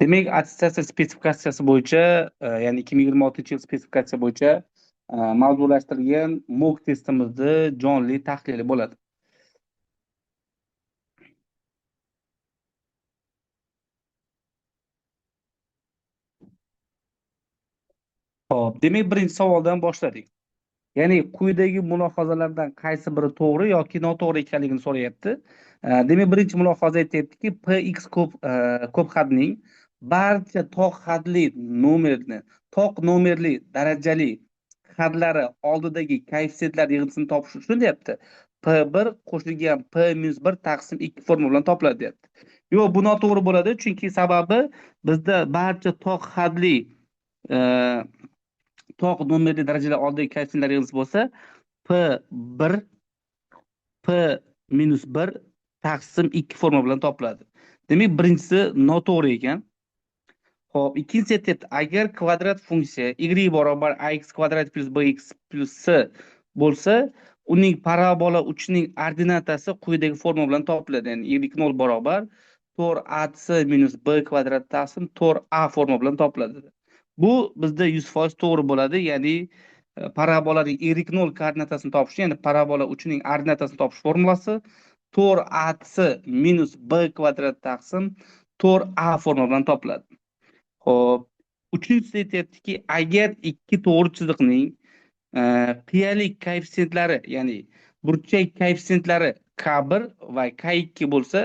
Demak, attestatsiya spesifikatsiyasi bo'yicha, ya'ni 2026 yil spesifikatsiya bo'yicha mavzulashtirilgan mock testimizni jonli tahlili bo'ladi. Xo'p, demak, birinchi savoldan boshladik. Ya'ni quyidagi mulohazalardan qaysi biri to'g'ri yoki noto'g'ri ekanligini so'rayapti. Demak, birinchi mulohaza aytyaptiki, px ko'p hadning barcha toq nomerli darajali hadlari oldidagi koeffitsiyentlar yig'indisini topish uchun deyapti. P1 qo'shilgan P-1 taqsim 2 formula bilan topiladi deyapti. Yo'q, bu noto'g'ri bo'ladi, chunki sababi bizda barcha e, toq nomerli darajalar oldidagi koeffitsiyentlar yig'indisi bo'lsa, P1 P-1 taqsim 2 formula bilan topiladi. Demak, birinchisi noto'g'ri ekan. Xo'p, ikkinchisi aytyapti, agar kvadrat funksiya y barobar ax kvadrat plus bx plus c bo'lsa, uning parabola uchining ordinatasi quyidagi formula bilan topiladi. Ya'ni y0 barobar 4ac minus b kvadrat taqsim 4a formula bilan topiladi. Bu bizda 100% to'g'ri bo'ladi. Ya'ni parabolaning y0 koordinatasini topish, ya'ni parabola uchining ordinatasini topish formulasi 4ac minus b kvadrat taqsim 4a formula bilan topiladi. Xo'p, uchinchisi aytyaptiki, agar ikki to'g'ri chiziqning qiyalik koeffitsiyentlari, ya'ni burchak koeffitsiyentlari K1 va K2 bo'lsa,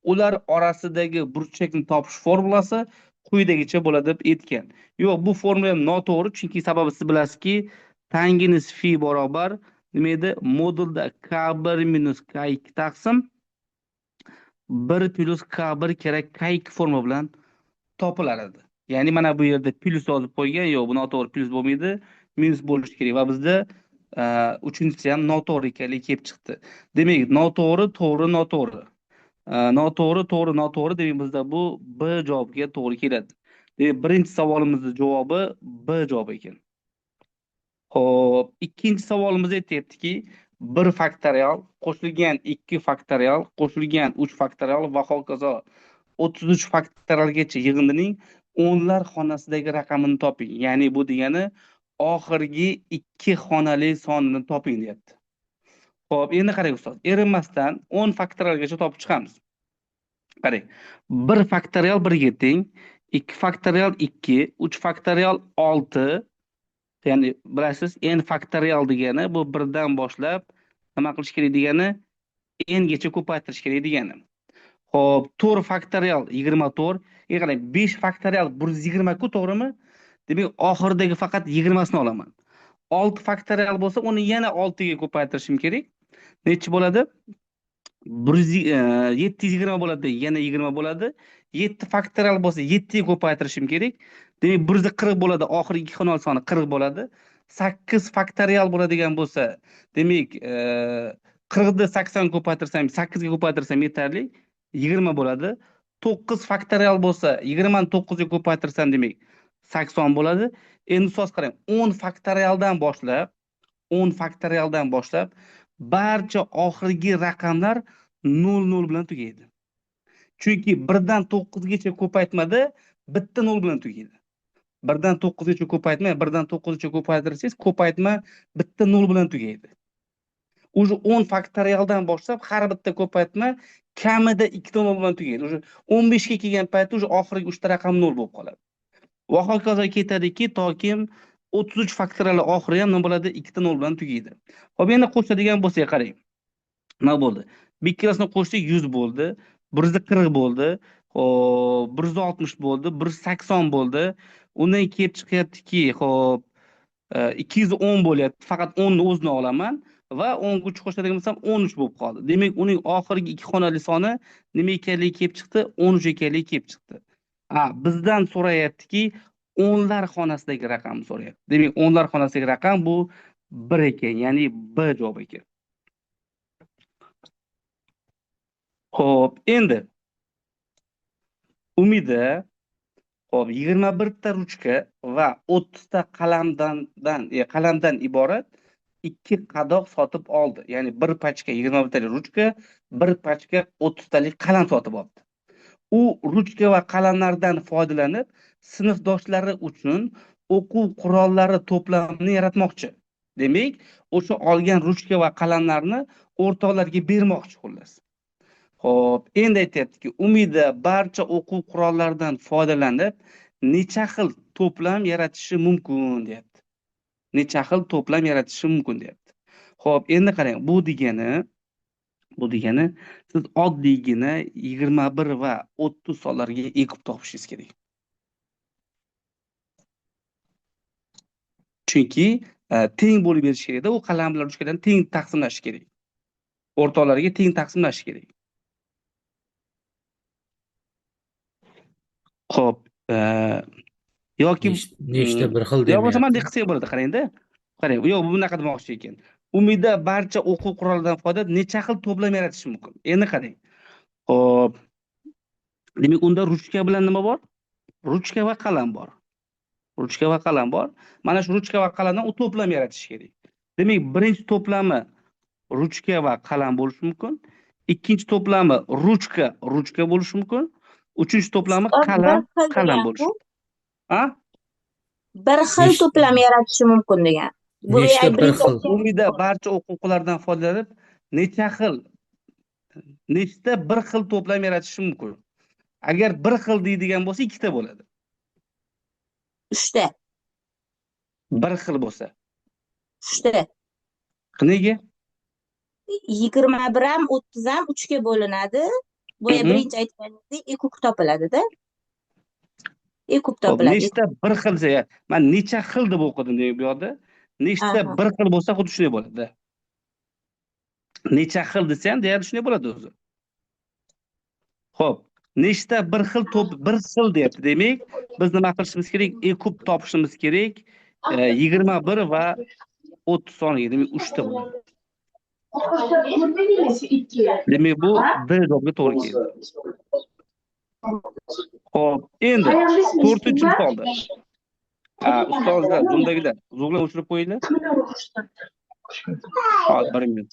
ular orasidagi burchakni topish formulasi quyidagicha bo'ladi deb aytgan. Yo'q, bu formula noto'g'ri, chunki sababi siz bilasizki, tangens fi barobar nima edi? Modulda K1 minus K2 taqsim 1 plus K1 kerak K2 formula bilan topilar edi. Ya'ni mana bu yerda plyus yozib qo'ygan, yo'q, bu noto'g'ri, plyus bo'lmaydi, minus bo'lishi kerak va bizda uchinchisi ham noto'g'ri ekanligi kelib chiqdi. Demak, noto'g'ri, to'g'ri, noto'g'ri. Noto'g'ri, to'g'ri, noto'g'ri, demak bizda bu B javobiga to'g'ri keladi. Demak, birinchi savolimizning javobi B javobi ekan. Xo'p, ikkinchi savolimiz aytyaptiki, 1 faktorial qo'shilgan 2 faktorial qo'shilgan 3 faktorial va hokazo 33 faktorialgacha yig'indining o'nlar xonasidagi raqamini toping. Ya'ni bu degani oxirgi 2 xonali sonini toping deyapti. Xo'p, endi qarang ustoz, erinmasdan 10 faktorialgacha topib chiqamiz. Qarang, 1 faktorial 1 ga teng, 2 faktorial 2, 3 faktorial 6, ya'ni bilasiz, n faktorial degani bu 1 dan boshlab nima qilish kerak degani, n gacha ko'paytirish kerak degani. Xo'p, 4 faktorial 24. Qarang, 5 faktorial 120 ku, to'g'rimi? Demak, oxiridagi faqat 20 sini olaman. 6 faktorial bo'lsa, uni yana 6 ga ko'paytirishim kerak. Necha bo'ladi? 720 bo'ladi, yana 20 bo'ladi. 7 faktorial bo'lsa, 7 ga ko'paytirishim kerak. Demak, 140 bo'ladi, oxirgi ikki xonali soni 40 bo'ladi. 8 faktorial bo'ladigan bo'lsa, demak, 40 ni 80 ga ko'paytirsam, 8 ga ko'paytirsam yetarli, 20 bo'ladi. 9 faktorial bo'lsa, 20 ni 9 ga ko'paytirsam, demak, 80 bo'ladi. Endi ustoz qarang, 10 faktorialdan boshlab barcha oxirgi raqamlar 0 bilan tugaydi. Chunki 1 dan 9 gacha ko'paytmada bitta 0 bilan tugaydi. 1 dan 9 gacha ko'paytma, 1 dan 9 gacha ko'paytirsangiz, ko'paytma bitta 0 bilan tugaydi. Уже 10 faktorialdan boshlab har bitta ko'paytma kamida 2 0 bilan tugaydi. Уже 15 ga kelgan paytda уже oxirgi 3 ta raqam 0 bo'lib qoladi. Va hokazo ketadiki, toki 33 faktorial oxiri ham nima bo'ladi? 2 ta 0 bilan tugaydi. Xo'p, endi qo'shadigan bo'lsak, qarang. Nima bo'ldi? Bu ikkalasini qo'shdik, 100 bo'ldi, 140 bo'ldi, xo'p, 160 bo'ldi, 180 bo'ldi. Undan kelib chiqyaptiki, xo'p, 210 bo'lyapti. Faqat 10 ni o'zini olaman va 10 ga 3 qo'shadigan bo'lsam 13 bo'lib qoldi. Demak, uning oxirgi ikki xonali soni nima ekanligi kelib chiqdi? 13 ekanligi kelib chiqdi. Bizdan so'rayaptiki, o'nlar xonasidagi raqamni so'rayapti. Demak, o'nlar xonasidagi raqam bu 1 ekan, ya'ni B javobi ekan. Xo'p, endi umida, xo'p, 21 ta ruchka va 30 ta qalamdan iborat 2 qadoq sotib oldi. Ya'ni bir pachka 21 talik ruchka, bir pachka 30 talik qalam sotib oldi. u ruchka va qalamlardan foydalanib sinfdoshlari uchun o'quv qurollari to'plamini yaratmoqchi. Demak, o'sha olgan ruchka va qalamlarni o'rtoqlarga bermoqchi xullas. Xo'p, endi aytyaptiki, Umida barcha o'quv qurollaridan foydalanib necha xil to'plam yaratishi mumkin deyapti. Necha xil to'plam yaratishi mumkin deyapti. Xo'p, endi qarang, bu degani siz oddiygina 21 va 30 sonlarga ekib topishingiz kerak. Chunki teng bo'lib berish kerakda, u qalam bilan ruchkadan teng taqsimlash kerak. O'rtoqlarga teng taqsimlash kerak. Xo'p, yoki nechta bir xil yo bo'lmasa mana demayapti. bunday qilsak bo'ladi, qarangda. Qarang, yo'q, bu bunaqa demoqchi ekan. Umida barcha o'quv qurollaridan foydalanib necha xil to'plam yaratish mumkin? Endi qarang. Xo'p, demak, unda ruchka bilan nima bor? Ruchka va qalam bor. Ruchka va qalam bor. Mana shu ruchka va qalamdan u to'plam yaratish kerak. Demak, birinchi to'plami ruchka va qalam bo'lishi mumkin. Ikkinchi to'plami ruchka bo'lishi mumkin. Uchinchi to'plami bir qalam xil degan bo'lishi bu mumkin. Ha? bir xil to'plam yaratishi mumkin degan. Bu Nechta bir birinchi xil? Umida barcha o'quv-o'quvlardan foydalanib nechta bir xil to'plam yaratishi mumkin. Agar bir xil deydigan bo'lsa, ikkita bo'ladi. uchta. Bir xil bo'lsa. Uchta. Nega? 21 ham 30 ham 3 ga bo'linadi. Bu birinchi aytganingizdek ekuk topiladi-da. Ekuk Xo'p, topiladi. nechta bir xil desa, men necha xil deb o'qidim demak bu yerda. Nechta Aha. bir xil bo'lsa, xuddi shunday bo'ladi. Necha xil desa ham deyarli shunday bo'ladi o'zi. Xo'p, nechta bir xil bir xil deyapti. Demak, biz nima qilishimiz kerak? Ekub topishimiz kerak. 21 va 30 soniga, demak 3 ta bo'ladi. Demak, bu D javobga to'g'ri keldi. Xo'p, endi 4-misolda. Ustozlar, Zoom'dagilar, Zoom'ni o'chirib qo'yinglar. Hozir 1 minut.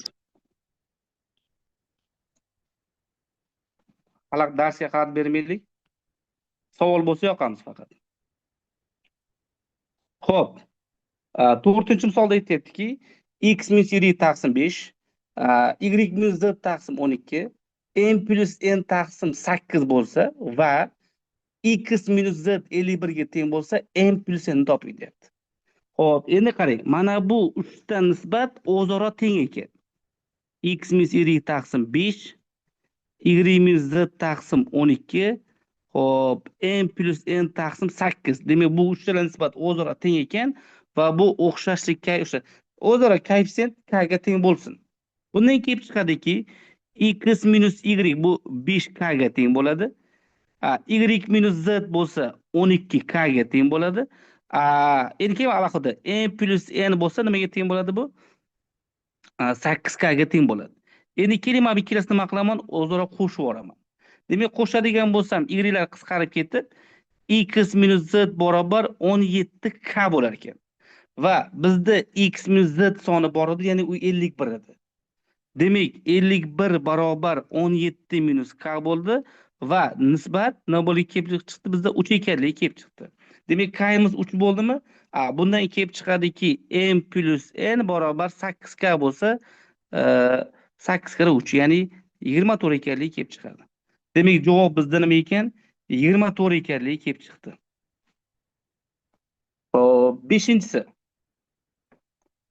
Hali darsga qarab bermaylik. Savol bo'lsa yoqamiz faqat. Xo'p, 4-misolda aytyaptiki, x minus y taqsim 5, y minus z taqsim 12, n plus n taqsim 8 bo'lsa va x minus z 51 ga teng bo'lsa, n plus n toping deyapti. Xo'p, endi qarang, mana bu 3 ta nisbat o'zaro teng ekan. X minus y taqsim 5, y minus z taqsim 12, xo'p, n plus n taqsim 8. Demak, bu 3 ta nisbat o'zaro teng ekan va bu o'xshashlikka o'zaro koeffitsient k ga teng bo'lsin. Bundan kelib chiqadiki, x minus y bu 5k ga teng bo'ladi. Y minus z bo'lsa 12k ga teng bo'ladi. Endi keyin alohida n plus n bo'lsa nimaga teng bo'ladi bu? 8k ga teng bo'ladi. Endi keling, men bu ikkalasini nima qilaman? O'zaro qo'shib yuboraman. Demak, qo'shadigan bo'lsam, y'lar qisqarib ketib, x minus z barobar 17k bo'lar ekan. Va bizda x minus z soni bor edi, ya'ni u 51 edi. Demak, 51 barobar 17 minus k bo'ldi va nisbat nima bo'lib kelib chiqdi? Bizda 3 ekanligi kelib chiqdi. Demak, k'imiz 3 bo'ldimi? Bundan kelib chiqadiki, n plus n barobar 8k bo'lsa, 8 kira 3, ya'ni 24 ekanligi kelib chiqadi. Demak, javob bizda nima ekan? 24 ekanligi kelib chiqdi. Xo'p, 5-si.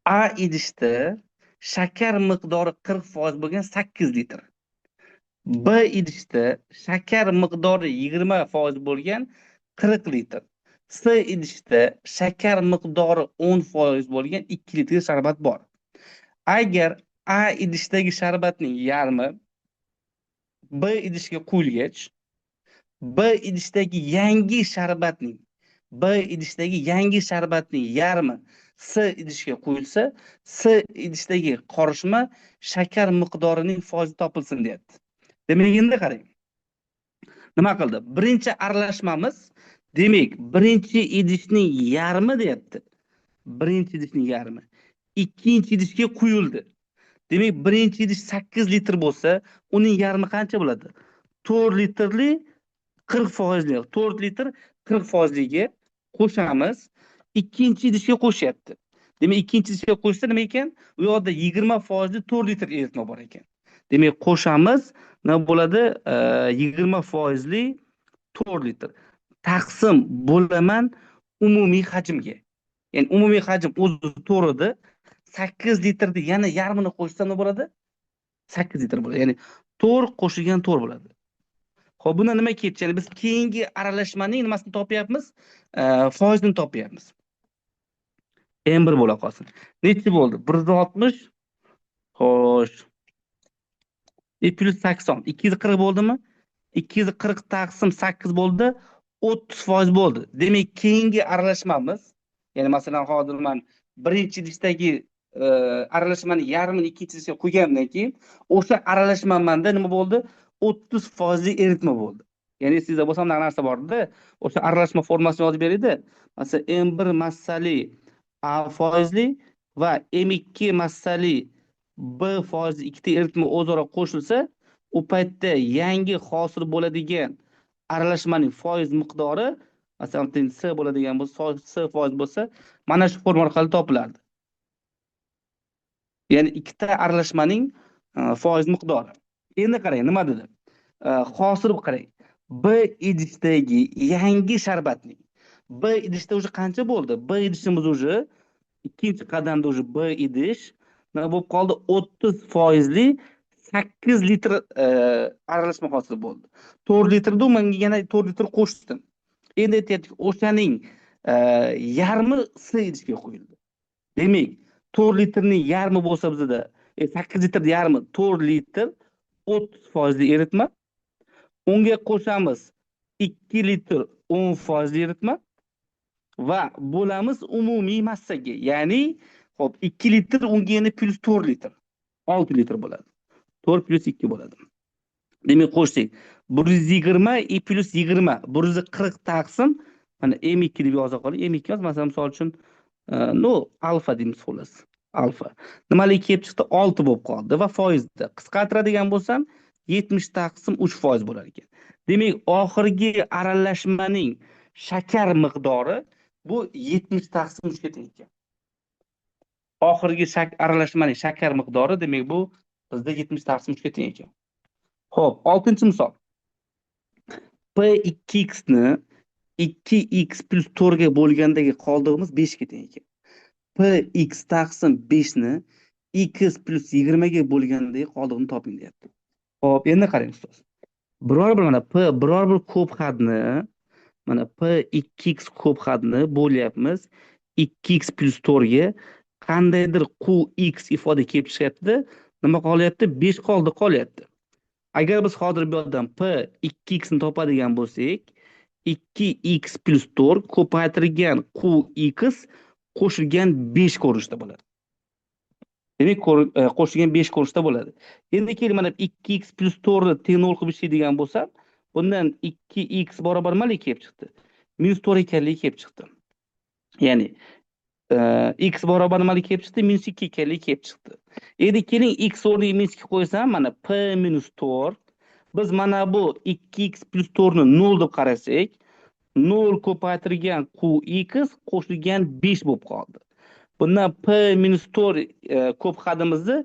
A idishda shakar miqdori 40% bo'lgan 8 litr. B idishda shakar miqdori 20% bo'lgan 40 litr. C idishda shakar miqdori 10% bo'lgan 2 litr sharbat bor. Agar A idishdagi sharbatning yarmi B idishga quyilgach, B idishdagi yangi sharbatning yarmi C idishga quyilsa, C idishdagi qorishma shakar miqdorining foizi topilsin deyapti. Demak, endi qarang. Nima qildi? Birinchi aralashmamiz, demak, birinchi idishning yarmi deyapti. Birinchi idishning yarmi ikkinchi idishga quyildi. Demak, birinchi idish 8 litr bo'lsa, uning yarmi qancha bo'ladi? 4 litrli 40%, 4 litr 40%liga qo'shamiz. Ikkinchi idishga qo'shyapti. Demak, ikkinchi idishga qo'shsa nima ekan? U yoqda 20% 4 litr eritma bor ekan. Demak, qo'shamiz, nima bo'ladi? 20%li 4 litr taqsim bo'laman umumiy hajmga. Ya'ni umumiy hajm o'zi 4 edi. 8 litrni yana yarmini qo'shsa nima bo'ladi? 8 litr bo'ladi. Ya'ni 4 qo'shilgan 4 bo'ladi. Xo'p, bundan nima kelyapti? Ya'ni biz keyingi aralashmaning nimasini topyapmiz? Foizini topyapmiz. M1 bo'la qolsin. Nechi bo'ldi? 160. Xo'sh. Plus 80. 240 bo'ldimi? 240 taqsim 8 bo'ldi. 30% bo'ldi. Demak, keyingi aralashmamiz, ya'ni masalan hozir men birinchi idishdagi aralashmani yarmini ikkinchi idishga qo'ygandan keyin o'sha aralashmamda nima bo'ldi? 30% eritma bo'ldi. Ya'ni sizda bo'lsa ham narsa bor-da, o'sha aralashma formasini yozib beradi. Masalan, M1 massali A foizli va M2 massali B foizli ikkita eritma o'zaro qo'shilsa, u paytda yangi hosil bo'ladigan aralashmaning foiz miqdori, masalan, S bo'ladigan bo'lsa, S foiz bo'lsa, mana shu formula orqali topilardi. Ya'ni ikkita aralashmaning foiz miqdori. Endi qarang, nima dedi? Hosil qarang. B idishdagi yangi sharbatning B idishda уже qancha bo'ldi? B idishimiz уже ikkinchi qadamda уже B idish nima bo'lib qoldi? 30%li 8 litr aralashma hosil bo'ldi. 4 litrda menga yana 4 litr qo'shdim. Endi aytyapti, o'shaning yarmi S idishga qo'yildi. Demak, 4 litrning yarmi bo'lsa bizda 8 litrning yarmi 4 litr 30% eritma. Unga qo'shamiz 2 litr 10% eritma va bo'lamiz umumiy massaga. Ya'ni, xo'p, 2 litr unga yana plus 4 litr 6 litr bo'ladi. 4 plus 2 bo'ladi. Demak, qo'shsak 120 plus 20 140 taqsim mana M2 deb yoza qoling. M2 emas, masalan, misol uchun alfa deymiz xolos. Alfa. Nimalik kelib chiqdi? 6 bo'lib qoldi va foizda qisqartiradigan bo'lsam 70 taqsim 3% bo'lar ekan. Demak, oxirgi aralashmaning shakar miqdori bu 70 taqsim 3 ga teng ekan. Oxirgi aralashmaning shakar miqdori, demak, bu bizda 70 taqsim 3 ga teng ekan. Xo'p, 6-misol. P2x ni 2x plus 4 ga bo'lgandagi qoldig'imiz 5 ga teng ekan. Px taqsim 5 ni x plus 20 ga bo'lgandagi qoldig'ini toping deyapti. Xo'p, endi qarang ustoz. Biror bir mana p biror bir ko'p hadni, mana p2x ko'p hadni bo'lyapmiz 2x plus 4 ga, qandaydir qx ifoda kelib chiqyapti. Nima qolyapti? 5 qolyapti. Agar biz hozir bu yerdan p2x ni topadigan bo'lsak, 2x plus 4 ko'paytirilgan qx qo'shilgan 5 ko'rinishda bo'ladi. Demak, qo'shilgan 5 ko'rinishda bo'ladi. Endi keling, mana 2x plus 4 ni teng 0 qilib ishlaydigan bo'lsam, bundan 2x barobar nimaga kelib chiqdi? -4 ekanligi kelib chiqdi. Ya'ni x barobar nimaga kelib chiqdi? -2 ekanligi kelib chiqdi. Endi keling, x o'rniga -2 qo'ysam, mana p-4, biz mana bu 2x plus 4 ni 0 deb qarasak, 0 ko'paytirilgan qx qo'shilgan 5 bo'lib qoldi. Bundan p-4 ko'p hadimizni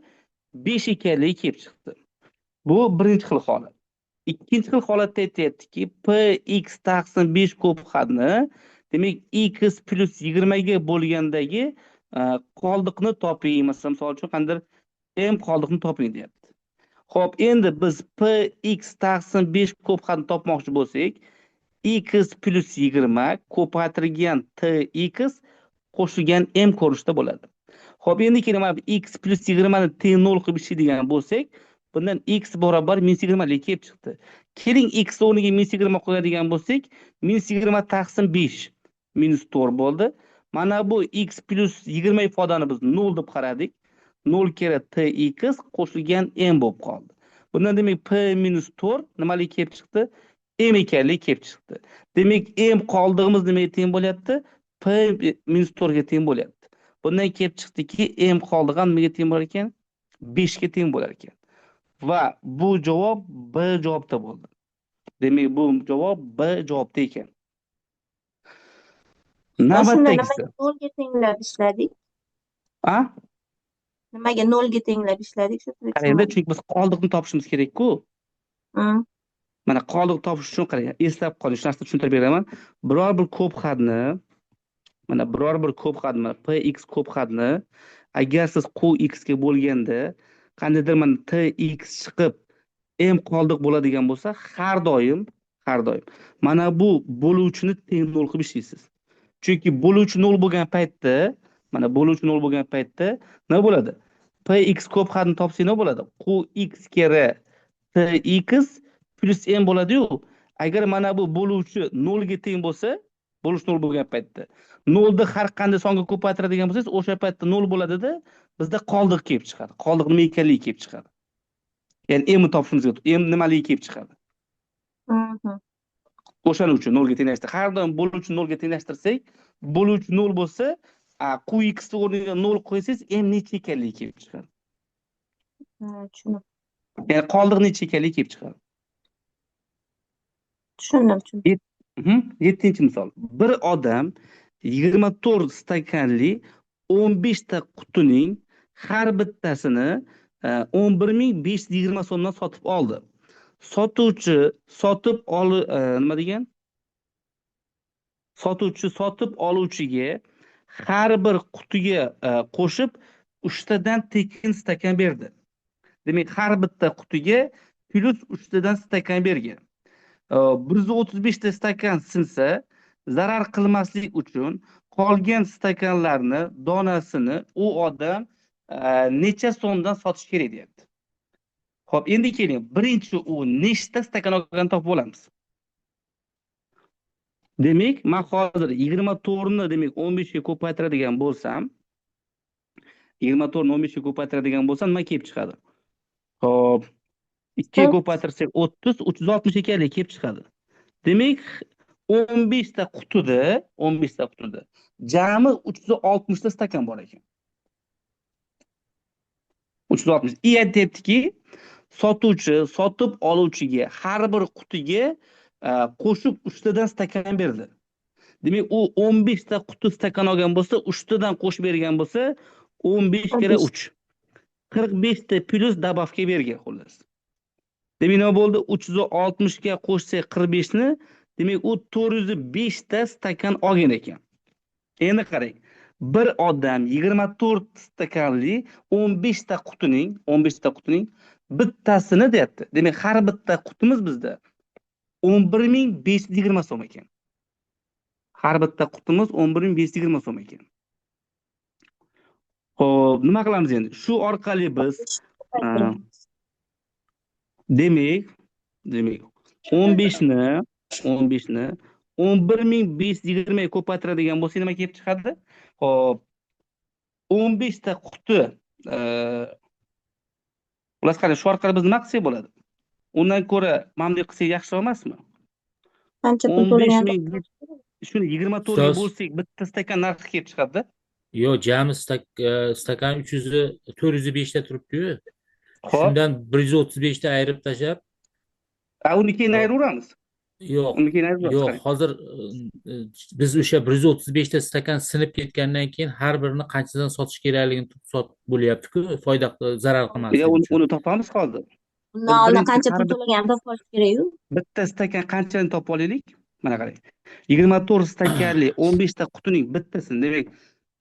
5 ekanligi kelib chiqdi. Bu birinchi xil holat. Ikkinchi xil holatda aytyaptiki, px taqsim 5 ko'p hadni, demak, x plus 20 ga bo'lgandagi qoldiqni toping. Masalan, misol uchun qanday m qoldiqni toping deyapti. Xo'p, endi biz px taqsim 5 ko'p hadni topmoqchi bo'lsak, x plus 20 ko'paytirilgan tx qo'shilgan m ko'rinishda bo'ladi. Xo'p, endi keling, mana x plus 20 ni teng 0 qilib ishlaydigan bo'lsak, bundan x barobar -20 lik kelib chiqdi. Keling, x o'rniga -20 qo'yadigan bo'lsak, -20 taqsim 5 -4 bo'ldi. Mana bu x plus 20 ifodani biz 0 deb qaradik. 0 kere tx qo'shilgan m bo'lib qoldi. Bundan demak p-4 nimalik kelib chiqdi? M ekanligi kelib chiqdi. Demak, m qoldig'imiz nimaga teng bo'lyapti? P-4 ga teng bo'lyapti. Bundan kelib chiqdiki, m qoldig'i ham nimaga teng bo'lar ekan? 5 ga teng bo'lar ekan. Va bu javob B javobda bo'ldi. Demak, bu javob B javobda ekan. Va shunda Navbatdagisi. nimaga nolga tenglab ishladik? A? Nimaga nolga tenglab ishladik? Shu Qarangda, tushunmadim. chunki biz qoldiqni topishimiz kerak-ku. Hı. Mana qoldiq topish uchun qarang, eslab qoling, shu narsani tushuntirib beraman. Biror bir ko'p xatni, mana biror bir ko'p xatni, px ko'p xatni agar siz qx ga bo'lganda qandaydir mana tx chiqib m qoldiq bo'ladigan bo'lsa, har doim mana bu bo'luvchini teng nol qilib ishlaysiz. Chunki bo'luvchi nol bo'lgan paytda, mana bo'luvchi nol bo'lgan paytda nima bo'ladi? Px ko'p xatni topsak nima bo'ladi? Qx kere tx plus m bo'ladi-yu. Agar mana bu bo'luvchi nolga teng bo'lsa, bo'lish nol bo'lgan paytda nolni har qanday songa ko'paytiradigan bo'lsangiz, o'sha paytda nol bo'ladida, bizda qoldiq kelib chiqadi. Qoldiq nima ekanligi kelib chiqadi. Ya'ni m topishimizga m nimaligi kelib chiqadi. Hı hı. O'shaning uchun nolga tenglashtir. Har doim bo'luvchi nolga tenglashtirsak, bo'luvchi nol bo'lsa, qx ni o'rniga nol qo'ysangiz, m necha ekanligi kelib chiqadi. Ha, tushundim. Ya'ni qoldiq necha ekanligi kelib chiqadi. Tushundim. 7-chi misol. Bir odam 24 stakanli 15 ta qutining har bittasini 11.520 so'mdan sotib oldi. Sotuvchi nima degan? Sotuvchi sotib oluvchiga har bir qutiga qo'shib 3 tadan tekin stakan berdi. Demak, har bitta qutiga plus 3 tadan stakan bergan. 135 ta stakan sinsa, zarar qilmaslik uchun qolgan stakanlarni donasini u odam necha so'mdan sotish kerak deyapti. Xo'p, endi keling, birinchi u nechta stakan olganini topib olamiz. Demak, men hozir 24 ni demak 15 ga ko'paytiradigan bo'lsam, 24 ni 15 ga ko'paytiradigan bo'lsam, nima kelib chiqadi? Xo'p, 2 ga ko'paytirsak 30, 360 ekanligi kelib chiqadi. Demak, 15 ta qutida jami 360 ta stakan bor ekan. 360. Aytibdiki, sotuvchi sotib oluvchiga har bir qutiga qo'shib 3 tadan stakan berdi. Demak, u 15 ta quti stakan olgan bo'lsa, 3 tadan qo'shib bergan bo'lsa, 15 kere 3. 45 ta plus dabavka bergan xullas. Demak, nima bo'ldi? 360 ga qo'shsak 45 ni, demak, u 405 ta stakan olgan ekan. Endi qarang. Bir odam 24 stakanli 15 ta qutining bittasini deyapti. Demak, har bitta qutimiz bizda 11.520 so'm ekan. Har bitta qutimiz 11.520 so'm ekan. Xo'p, nima qilamiz endi? Shu orqali biz demak 15 ni 11.520 ga ko'paytiradigan bo'lsa nima kelib chiqadi? Xo'p, 15 ta quti ular qarang, shu orqali biz nima qilsak bo'ladi? Undan ko'ra mana bunday qilsak yaxshi emasmi? Qancha pul to'lagan? Shuni 24 ga bo'lsak, bitta stakan narxi kelib chiqadi-da. Yo'q, jami stakan 405 ta turibdi-yu. Xo'p, Shundan 135 ta ayirib tashlab, uni keyin ayiraveramiz. Yo'q, hozir biz o'sha 135 ta stakan sinib ketgandan keyin har birini qanchadan sotish kerakligini sotib bo'lyapti-ku, foyda zarar qilmaslik uchun. Uni topamiz hozir. Undan qancha pul to'laganini topib olish kerak-ku. Bitta stakan qanchani topib olaylik? Mana qarang. 24 stakanli 15 ta qutining bittasini, demak,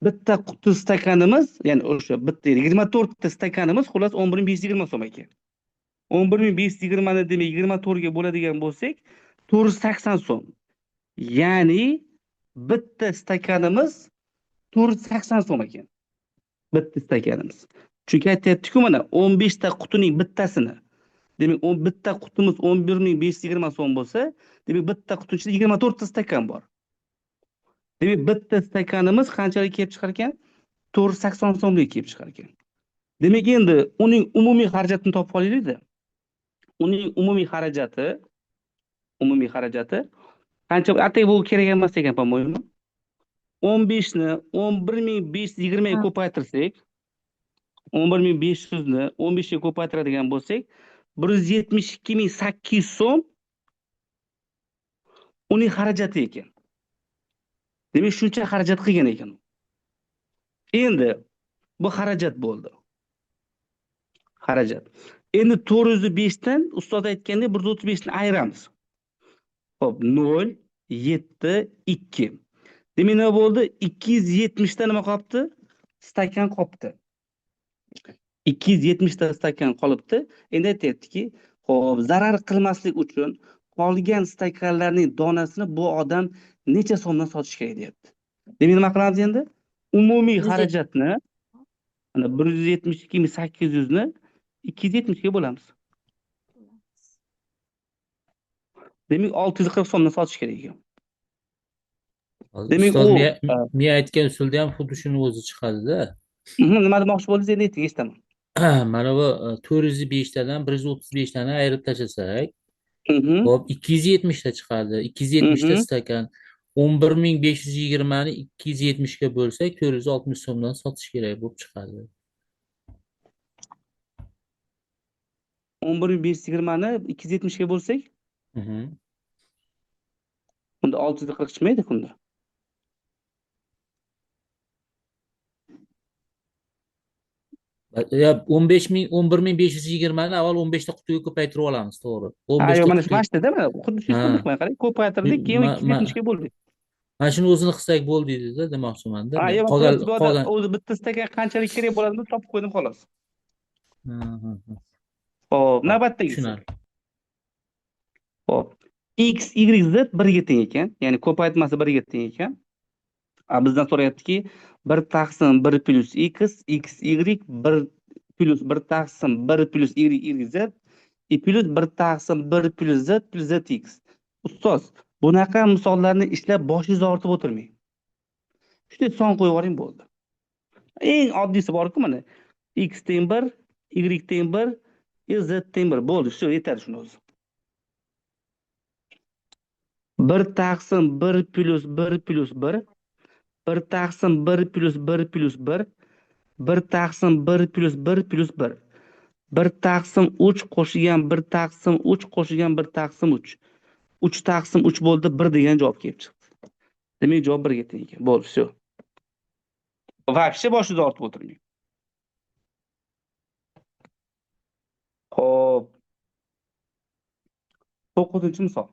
bitta quti stakanimiz, ya'ni o'sha bitta 24 ta stakanimiz xullas 11.520 so'm ekan. 11.520 ni demak 24 ga bo'ladigan bo'lsak, 480 so'm. Ya'ni bitta stakanimiz 480 so'm ekan. Bitta stakanimiz. Chunki aytayapti-ku, mana 15 ta qutining bittasini. Demak, bitta qutimiz 11.520 so'm bo'lsa, demak, bitta quti ichida 24 ta stakan bor. Demak, bitta stakanimiz qanchalik kelib chiqar ekan? 480 so'mlik kelib chiqar ekan. Demak, endi uning umumiy xarajatini topib olaylik-da. Uning umumiy xarajati qancha? Atay bu kerak emas ekan, по-моему. 15 ni 11.520 ga ko'paytirsak, 11.500 ni 15 ga ko'paytiradigan bo'lsak, 172.800 so'm uning xarajati ekan. Demak, shuncha xarajat qilgan ekan. Endi bu xarajat bo'ldi. Xarajat. Endi 405 dan ustoz aytgandek 135 ni ayiramiz. Xo'p, 0, 7, 2. Demak, nima bo'ldi? 270 ta nima qolibdi? Stakan qolibdi. 270 ta stakan qolibdi. Endi aytayaptiki, xo'p, zarar qilmaslik uchun qolgan stakanlarning donasini bu odam necha so'mdan sotish kerak deyapti. Demak, nima qilamiz endi? Umumiy xarajatni mana 172.800 ni 270 ga bo'lamiz. Demak, 640 so'mdan sotish kerak ekan. Demak, Ustoz, u men aytgan usulda ham xuddi shuni o'zi chiqadi-da. nima demoqchi bo'ldingiz, endi ayting, eshitaman. Mana bu 405 tadan 135 tani ayirib tashlasak, Mhm. hop 270 ta chiqadi. 270 ta stakan 11.520 ni 270 ga bo'lsak 460 so'mdan sotish kerak bo'lib chiqadi. 11.520 ni 270 ga bo'lsak, unda 640 chiqmaydi kunda. Ya 11.520 ni avval 15 ta qutiga ko'paytirib olamiz, to'g'ri. 15 Yo'q, ta mana shu qutiga. mashinada xuddi shu qildik, mana qarang, ko'paytirdik, keyin 270 ga bo'ldik. Mana shuni o'zini qilsak bo'ldi dedi-da, demoqchiman-da. Yo'q, Qolgan o'zi bitta stakan qanchalik kerak bo'ladini topib qo'ydim xolos. Xo'p, navbatdagisi. tushunarli. Xo'p, x, y, z 1 ga teng ekan, ya'ni ko'paytmasi 1 ga teng ekan. Bizdan so'rayaptiki, 1 taqsim 1 plus x, x, y 1 plus 1 taqsim 1 plus y, y, z plus 1 taqsim 1 plus z plus zx. Ustoz, bunaqa misollarni ishlab boshingizni og'ritib o'tirmang. Shunday son qo'yib yuboring bo'ldi. Eng oddiysi bor-ku, mana x teng 1, y teng 1, z teng 1 bo'ldi, shu yetadi shuni o'zi. 1 taqsim 1 plus 1 plus 1, 1 taqsim 1 plus 1 plus 1, 1 taqsim 1 plus 1 plus 1, 1 taqsim 3 qo'shilgan 1 taqsim 3 qo'shilgan 1 taqsim 3. 3 taqsim 3 bo'ldi, 1 degan javob kelib chiqdi. Demak, javob 1 ga teng ekan. Bo'ldi, shu. Вообще boshingizni ortib o'tirmang. Xo'p. 9-misol.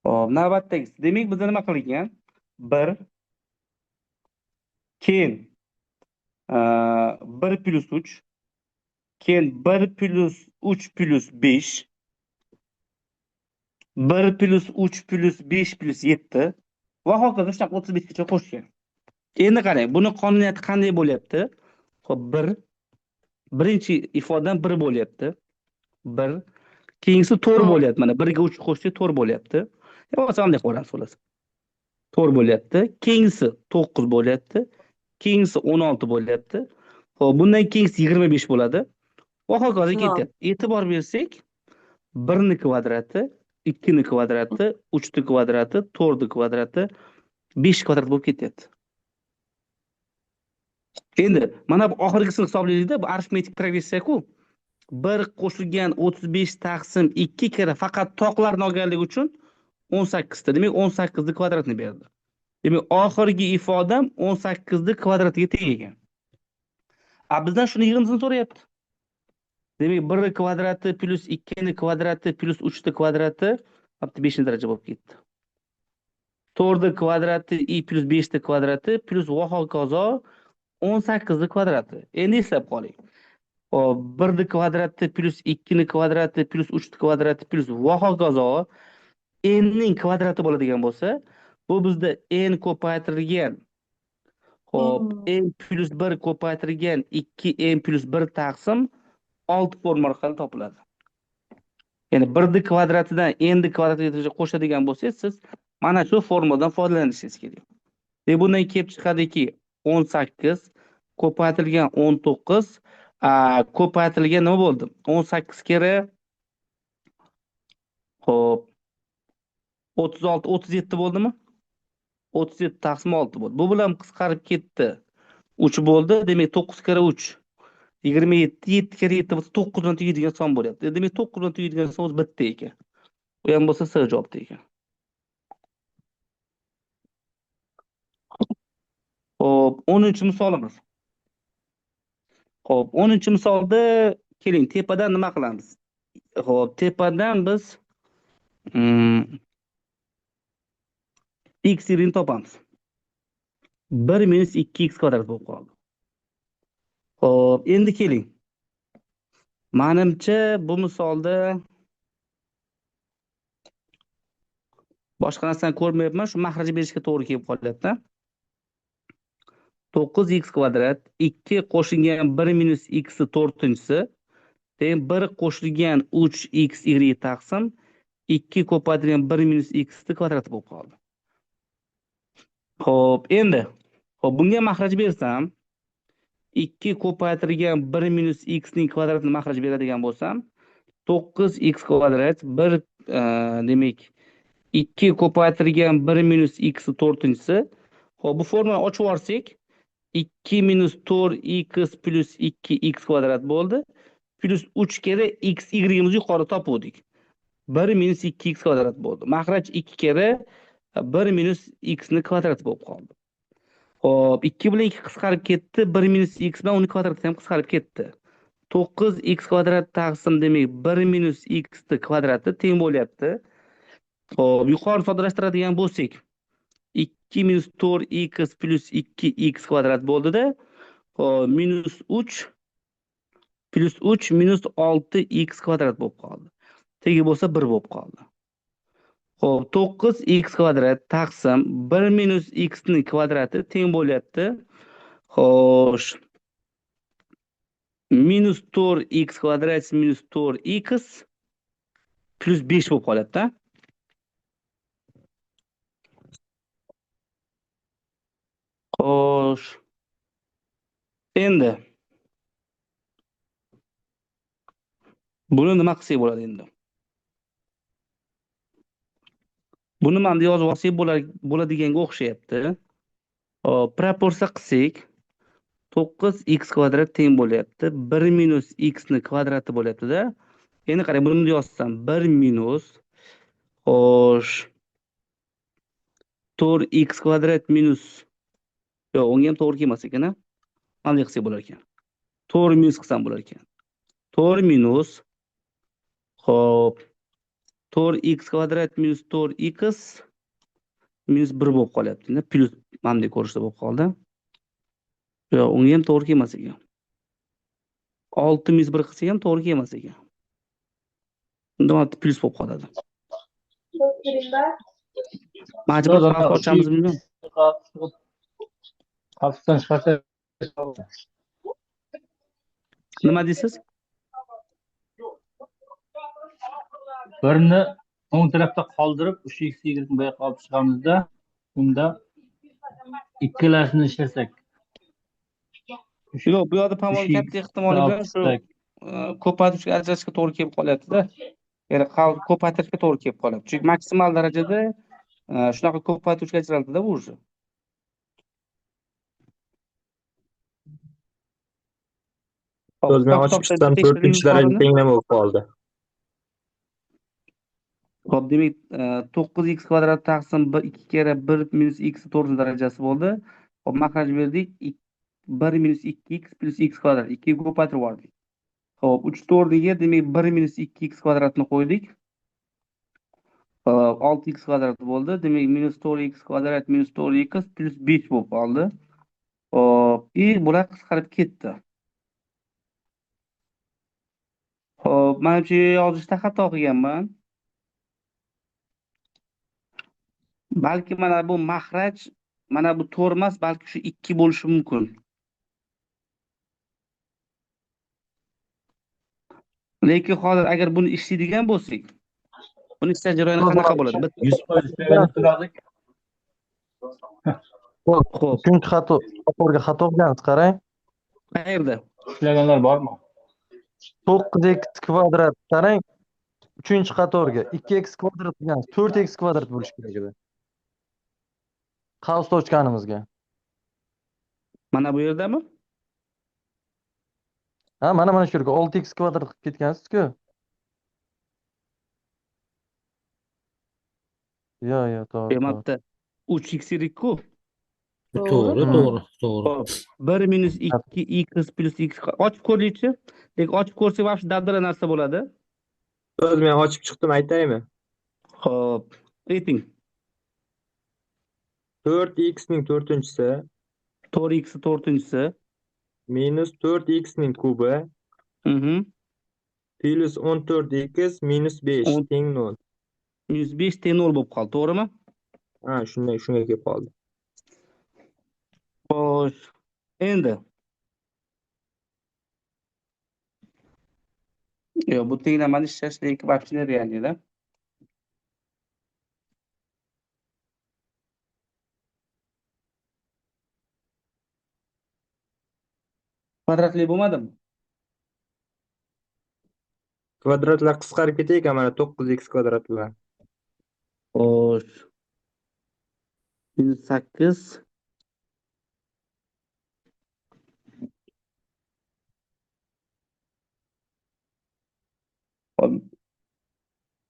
Xo'p, navbatdagisi. Demak, bizda nima qilingan? 1 keyin 1 plus 3, keyin 1 plus 3 plus 5, 1 plus 3 plus 5 plus 7 va hokazo shunaqa 35 gacha qo'shgan. Endi qarang, buni qonuniyati qanday bo'lyapti? Xo'p, 1 birinchi ifodadan 1 bo'lyapti. 1 keyingisi 4 bo'lyapti. Mana 1 ga 3 qo'shsak 4 bo'lyapti. Masalan, qo'yamiz xullas. 4 bo'lyapti. Keyingisi 9 bo'lyapti. Keyingisi 16 bo'lyapti. Xo'p, bundan keyingisi 25 bo'ladi. Va hokazo ketyapti. E'tibor bersak, 1 ni kvadrati, 2 ni kvadrati, 3 ni kvadrati, 4 ni kvadrati, 5 kvadrat bo'lib ketyapti. Endi mana bu oxirgisini hisoblaylik-da, bu arifmetik progressiya-ku. 1 qo'shilgan 35 taqsim 2 kira faqat toqlarni olganligi uchun 18 ta. Demak, 18 ni kvadratini berdi. Demak, oxirgi ifodam 18 ni kvadratiga teng ekan. Bizdan shuni yig'imini so'rayapti. Demak, 1 ni kvadrati plus 2 ni kvadrati plus 3 ni kvadrati 5-daraja bo'lib ketdi. 4 ni kvadrati i plus 5 ni kvadrati plus va hokazo 18 ni kvadrati. Endi eslab qoling. 1 ni kvadrati plus 2 ni kvadrati plus 3 ni kvadrati plus va hokazo n ning kvadrati bo'ladigan bo'lsa, bu bizda n ko'paytirilgan, xo'p, n plus 1 ko'paytirilgan 2n plus 1 taqsim 6 forma orqali topiladi. Ya'ni 1 ni kvadratidan n ni kvadratiga qo'shadigan bo'lsangiz, siz mana shu formadan foydalanishingiz kerak. Bundan kelib chiqadiki, 18 ko'paytirilgan 19 ko'paytirilgan nima bo'ldi? 18 kira xo'p 36 37 bo'ldimi? 37 taqsim 6 bo'ldi. Bu bilan qisqarib ketdi. 3 bo'ldi. Demak, 9 kira 3 27, 7 kere 7 bo'lsa 9 bilan tugaydigan son bo'lyapti. Demak 9 bilan tugaydigan son o'zi bitta ekan. Bu ham bo'lsa S javobda ekan. Xo'p, 10-misolimiz. Xo'p, 10-misolda keling, tepadan nima qilamiz? Xo'p, tepadan biz x y topamiz. 1 minus 2x kvadrat bo'lib qoldi. Xo'p, endi keling. Menimcha bu misolda boshqa narsani ko'rmayapman, shu mahraj berishga to'g'ri kelib qolyapti. 9x kvadrat 2 qo'shilgan 1 minus x 4-si, degan 1 qo'shilgan 3x y taqsim 2 ko'paytirilgan 1 minus x kvadrati bo'lib qoldi. Xo'p, endi bunga mahraj bersam, 2 ko'paytirilgan 1 minus x ning kvadratini mahraj beradigan bo'lsam, 9x kvadrat 1 demak 2 ko'paytirilgan 1 minus x 4-si. Xo'p, bu formulani ochib olsak, 2 minus 4x plus 2x kvadrat bo'ldi. Plus 3 kere x y'imizni yuqori topuvdik. 1 minus 2x kvadrat bo'ldi. Mahraj 2 kere 1 minus x ni kvadrati bo'lib qoldi. Xo'p, 2 bilan 2 qisqarib ketdi, 1 minus x bilan uni kvadrati ham qisqarib ketdi. 9x kvadrat taqsim demak 1 minus x kvadrati teng bo'lyapti. Xo'p, yuqori soddalashtiradigan bo'lsak, 2 minus 4x plus 2x kvadrat bo'ldi-da. Xo'p, minus 3 plus 3 minus 6x kvadrat bo'lib qoldi. Tegi bo'lsa 1 bo'lib qoldi. Xo'p, 9x kvadrat taqsim 1 minus x ning kvadrati teng bo'lyapti. Xo'sh, minus 4x kvadrat minus 4x plus 5 bo'lib qolyapti. Xo'sh, endi buni nima qilsak bo'ladi endi? Buni mana yozib olsak bo'ladiganga o'xshayapti. Hop, proporsiya qilsak, 9x kvadrat teng bo'lyapti. 1 minus x ni kvadrati bo'lyapti-da. Endi qarang, buni yozsam 1 minus xo'sh 4x kvadrat minus yo'q, unga ham to'g'ri kelmas ekan. Qanday qilsak bo'lar ekan? 4 minus qilsam bo'lar ekan. 4 minus xo'p 4x kvadrat minus 4x minus 1 bo'lib qolyapti. Plus bunday ko'rishda bo'lib qoldi. Yo'q, unga ham to'g'ri kelmas ekan. 6 minus 1 qilsa ham to'g'ri kelmas ekan. Unda plus bo'lib qoladi. Majbur ochamiz bilmayman. Qafsdan chiqarsa Nima deysiz? birni o'ng tarafda qoldirib, o'sha x y ni bu yoqqa olib chiqamizda, unda ikkalasini ishlasak. Yo'q, bu yoqda tamom katta ehtimoli bilan shu ko'paytirishga ajratishga to'g'ri kelib qolyapti-da. Ya'ni ko'paytirishga to'g'ri kelib qolyapti. Chunki maksimal darajada shunaqa ko'paytirishga ajraladi-da bu o'zi. So'zni ochib chiqsam 4-darajada tenglama bo'lib qoldi. Xo'p, demak 9x kvadrat taqsim 2 kere 1 minus x 4 darajasi bo'ldi. Xo'p, mahraj berdik. 1 minus 2x plus x kvadrat 2 ga ko'paytirib yubordik. Xo'p, 3 4 demak 1 minus 2x kvadratni qo'ydik. 6x kvadrat bo'ldi. Demak minus 4x kvadrat minus 4x plus 5 bo'lib qoldi. Xo'p, bular qisqarib ketdi. Xo'p, men shu yozishda xato qilganman. Balki mana bu mahraj, mana bu 4 emas, balki shu 2 bo'lishi mumkin. Lekin hozir agar buni ishlaydigan bo'lsak, buni ishlash jarayoni qanaqa bo'ladi? 100% Xo'p, uchinchi xatoga xato qilgansiz, qarang. Qayerda? ishlaganlar bormi? 9x kvadrat qarang. Uchinchi qatorga 2x kvadrat bilan 4x kvadrat bo'lishi kerak edi. Qavs ochganimizga. Mana bu yerdami? Ha, mana shu yerga 6x kvadrat qilib ketgansiz-ku. Yo, to'g'ri. Bitta 3x yirikku. To'g'ri, To'g'ri. to'g'ri, to'g'ri. Hop. 1 minus 2x plus x. Ochib ko'raylikchi. Lekin ochib ko'rsak вообще dabdala narsa bo'ladi. Ustoz, men ochib chiqdim, aytaymi? Hop. Ayting. 4x ning to'rtinchisi 4x to'rtinchisi. minus 4x ning kubi plus 14x minus 5 On- teng 0. Minus 5 teng 0 bo'lib qoldi, to'g'rimi? Ha, shunga kelib qoldi. Xo'sh. Endi. Yo, bu tenglamani ishlash lekin вообще нереально. Kvadratli bo'lmadimi? Kvadratlar qisqarib ketaylik, mana 9x kvadrat bilan. Xo'sh. Minus 8. Hop.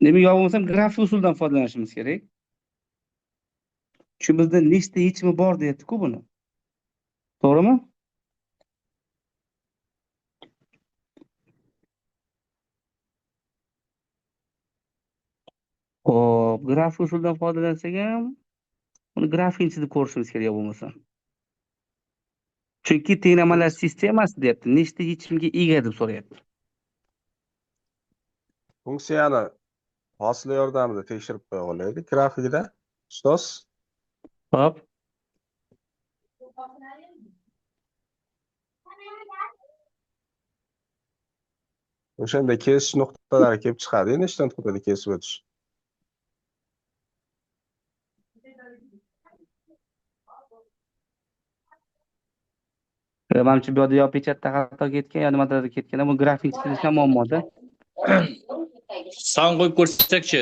Demak, yo bo'lmasam grafik usuldan foydalanishimiz kerak. Shu bizda nechta yechimi bor deyapti-ku buni. To'g'rimi? Hop, grafik usuldan foydalansak ham uni grafikni chizib ko'rishimiz kerak bo'lmasa. Chunki tenglamalar sistemasi deyapti, nechta yechimga ega deb so'rayapti. Funksiyani hosil yordamida tekshirib qo'ya olaylik grafikida. Ustoz, Hop. o'shanda kesish nuqtalari kelib chiqadi. Nechta nuqtada kesib o'tish? Manimcha bu yerda yo pechatda xato ketgan, yo nimadir ketgan. Bu grafik chizish ham muammoda. Son qo'yib ko'rsakchi,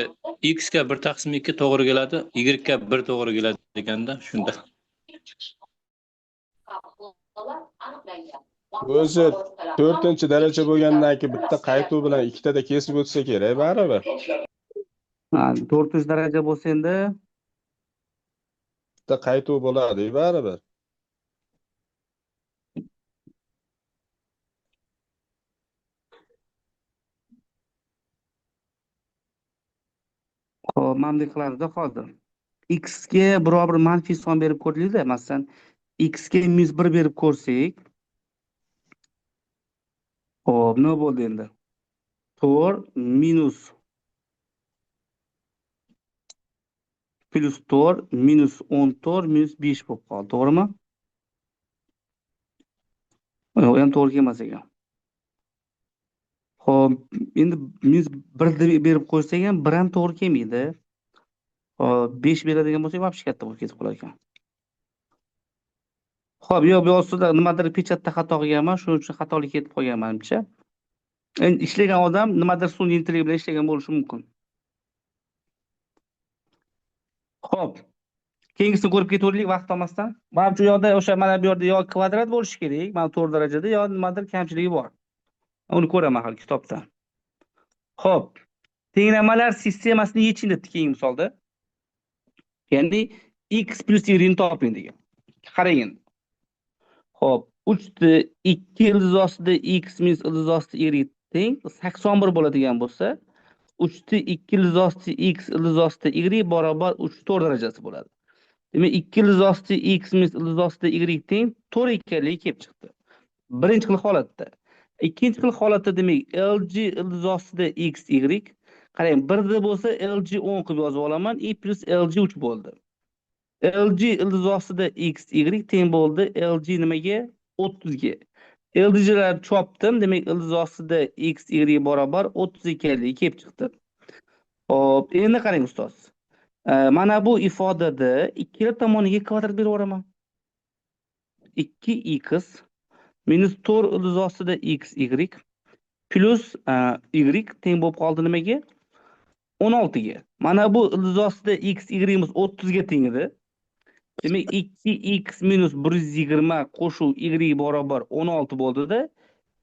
x ga 1 taqsim 2 to'g'ri keladi, y ga 1 to'g'ri keladi deganda shunda. O'zi 4-daraja bo'lgandan keyin bitta qaytuv bilan ikkitada kesib o'tsa kerak, baribir. Ha, 4-daraja bo'lsa endi Bitta qaytuv bo'ladi, baribir. hop, mana bunday qilamizda hozir. X ga biror bir manfiy son berib ko'raylik-da. Masalan, x ga -1 berib ko'rsak. Hop, nima bo'ldi endi? 4 minus plus 4 minus 14 minus 5 bo'lib qoldi, to'g'rimi? Yo'q, ham to'g'ri kelmas ekan. Hop, endi -1 deb berib qo'ysak ham 1 ham to'g'ri kelmaydi. Hop, 5 beradigan bo'lsak, вообще katta bo'lib ketib qolar ekan. Hop, yo'q, bu ostida nimadir pechatda xato qilganman, shuning uchun xatolik ketib qolgan menimcha. Endi ishlagan odam nimadir sun'iy intellekt bilan ishlagan bo'lishi mumkin. Hop. Keyingisini ko'rib ketaveraylik vaqt olmasdan. Mana shu yoqda o'sha mana bu yerda yo kvadrat bo'lishi kerak, mana 4 darajada, yo nimadir kamchiligi bor. Uni ko'raman hali kitobda. Hop. Tenglamalar sistemasini yeching debdi keyingi misolda. Ya'ni x plus y ni toping degan. Qarang endi. Hop, 3 2 ildiz ostida x minus ildiz ostida y teng 81 bo'ladigan bo'lsa, 3 2 ildiz ostida x ildiz ostida y barobar 3/4 darajasi bo'ladi. Demak, 2 ildiz ostida x minus ildiz ostida y teng 4 ekanligi kelib chiqdi. Birinchi xil holatda. Ikkinchi xil holatda demak, LG ildiz ostida x y. Qarang, 1 da bo'lsa LG 10 qilib yozib olaman, y plus LG 3 bo'ldi. LG ildiz ostida x y teng bo'ldi LG nimaga? 30 ga. LG'larni chopdim, demak ildiz ostida x y barobar 30 ekanligi kelib chiqdi. Hop, endi qarang ustoz. Mana bu ifodada ikkala tomoniga kvadrat berib yuboraman. 2x minus 4 ildiz ostida x y plus y teng bo'lib qoldi nimaga? 16 ga. Mana bu ildiz ostida x y'imiz 30 ga teng edi. Demak 2x minus 120 qo'shuv y barobar 16 bo'ldi-da,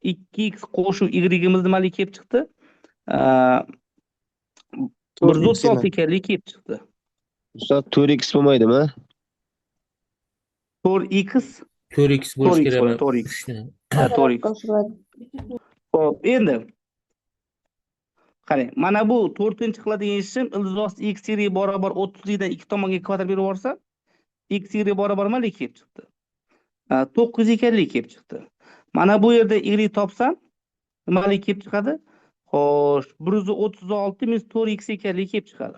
2x qo'shib y'imiz nimalik kelib chiqdi? 136 ekanligi kelib chiqdi. Ustoz 4x bo'lmaydimi? 4x 4x bo'lishi 4x kerak. bo'ladi, 4x. 4x. Qo'shiladi. Xo'p, endi qarang, mana bu 4-chi qiladigan ishim ildiz x y barobar 30 dan 2 tomonga kvadrat berib yuborsa, x y barobar nimalik kelib chiqdi? 9 ekanligi kelib chiqdi. Mana bu yerda y topsam, nimalik kelib chiqadi? Xo'sh, 136 minus 4x ekanligi kelib chiqadi.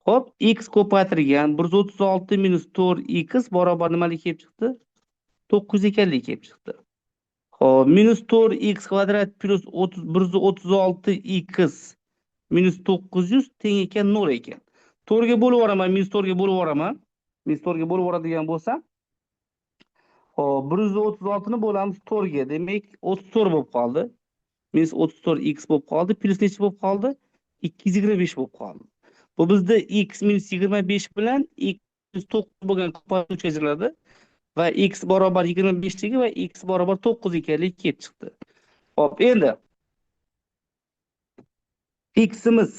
Xo'p, x ko'paytirilgan 136 minus 4x barobar nimalik kelib chiqdi? 9 ekanligi kelib chiqdi. Xo'p, minus 4x kvadrat plus 136x minus 900 teng ekan 0 ekan. 4 ga bo'lib yuboraman, minus 4 ga bo'lib yuboraman. Minus 4 ga bo'lib yuboradigan bo'lsa, hop, 136 ni bo'lamiz 4 ga. Demak, 34 bo'lib qoldi. Minus 34x bo'lib qoldi. Plus necha bo'lib qoldi? 225 bo'lib qoldi. Bu bizda x minus 25 bilan x minus 9 bo'lgan ko'paytuvchi ajraladi va x barobar 25 dagi va x barobar 9 ekanligi kelib chiqdi. Hop, endi x'imiz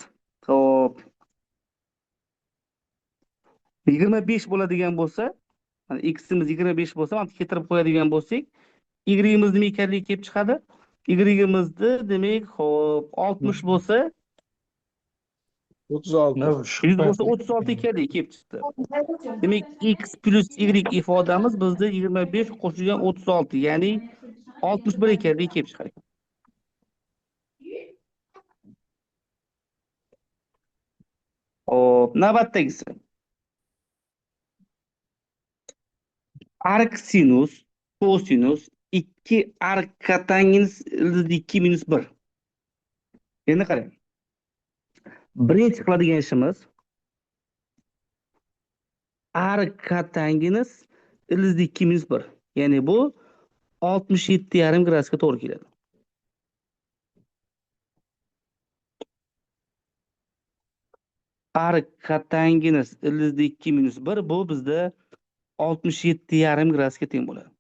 hop 25 bo'ladigan bo'lsa, mana x'imiz 25 bo'lsa, mana keltirib qo'yadigan bo'lsak, y'imiz nima ekanligi kelib chiqadi? Y'imizni demak, hop 60 bo'lsa, 36. 100 bo'lsa 36 ekanligi kelib chiqdi. Demak, x plus y ifodamiz bizda 25 qo'shilgan 36, ya'ni 61 ekanligi kelib chiqadi. Hop, navbatdagisi. Arc sinus, kosinus 2 arc kotangens ildiz 2 minus 1. Endi qarang. Birinchi qiladigan ishimiz arc kotangens ildiz 2 minus 1. Ya'ni bu 67,5 gradusga to'g'ri keladi. Arc kotangens ildiz 2 minus 1 bu bizda 67,5 gradusga teng bo'ladi.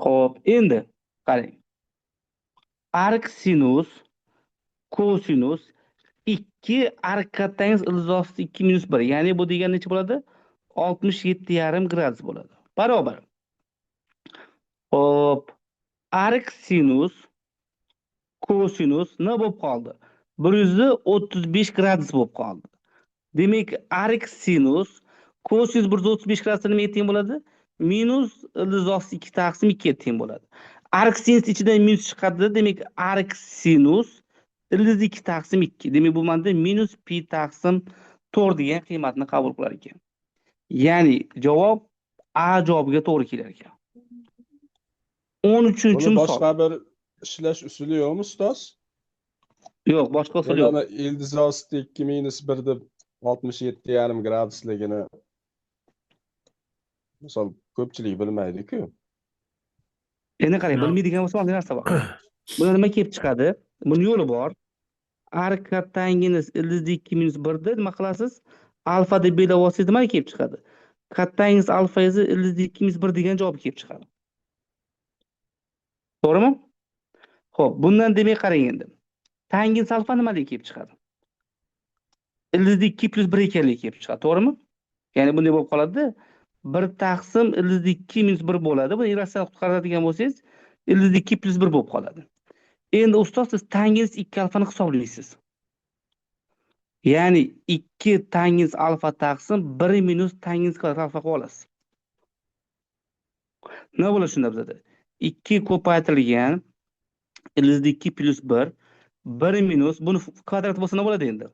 Xo'p, endi qarang. Arc sinus, kosinus 2 arc kotangens ildiz 2 minus 1. Ya'ni bu degani necha bo'ladi? 67,5 gradus bo'ladi. Barobar. Xo'p, arc sinus, kosinus nima bo'lib qoldi? 135 gradus bo'lib qoldi. Demak, arc sinus kosinus 135 gradusda nimaga teng bo'ladi? Minus ildiz 2 taqsim 2 ga teng bo'ladi. Arc sinus ichidan minus chiqadi. Demak, arc sinus ildiz 2 taqsim 2. Demak, bu menda minus pi taqsim 4 degan qiymatni qabul qilar ekan. Ya'ni javob A javobiga to'g'ri kelar ekan. 13-chi Buni misol. boshqa bir ishlash usuli yo'qmi, ustoz? Yo'q, boshqa usul yo'q. Mana ildiz 2 minus 1 deb 67,5 gradusligini misol ko'pchilik bilmaydi-ku. Endi qarang, bilmaydigan bo'lsa mana narsa bor. Buni nima kelib chiqadi? Buni yo'li bor. Arc kotangens ildiz 2 minus 1 da nima qilasiz? Alfa deb belgilab olsangiz nima kelib chiqadi? Kotangens alfangizni ildiz 2 minus 1 degan javob kelib chiqadi. To'g'rimi? Xo'p, bundan demak qarang endi. Tangens alfa nimalik kelib chiqadi? Ildiz 2 plus 1 ekanligi kelib chiqadi, to'g'rimi? Ya'ni bunday bo'lib qoladi. 1 taqsim ildiz 2 minus 1 bo'ladi. Buni irratsional qutqaradigan bo'lsangiz, ildiz 2 plus 1 bo'lib qoladi. Endi ustoz siz tangens 2 alfani hisoblaysiz. Ya'ni 2 tangens alfa taqsim 1 minus tangens kvadrat alfa qilib olasiz. Nima bo'ladi shunda bizda? 2 ko'paytirilgan ildiz 2 plus 1 1 minus buni kvadrat bo'lsa nima bo'ladi endi?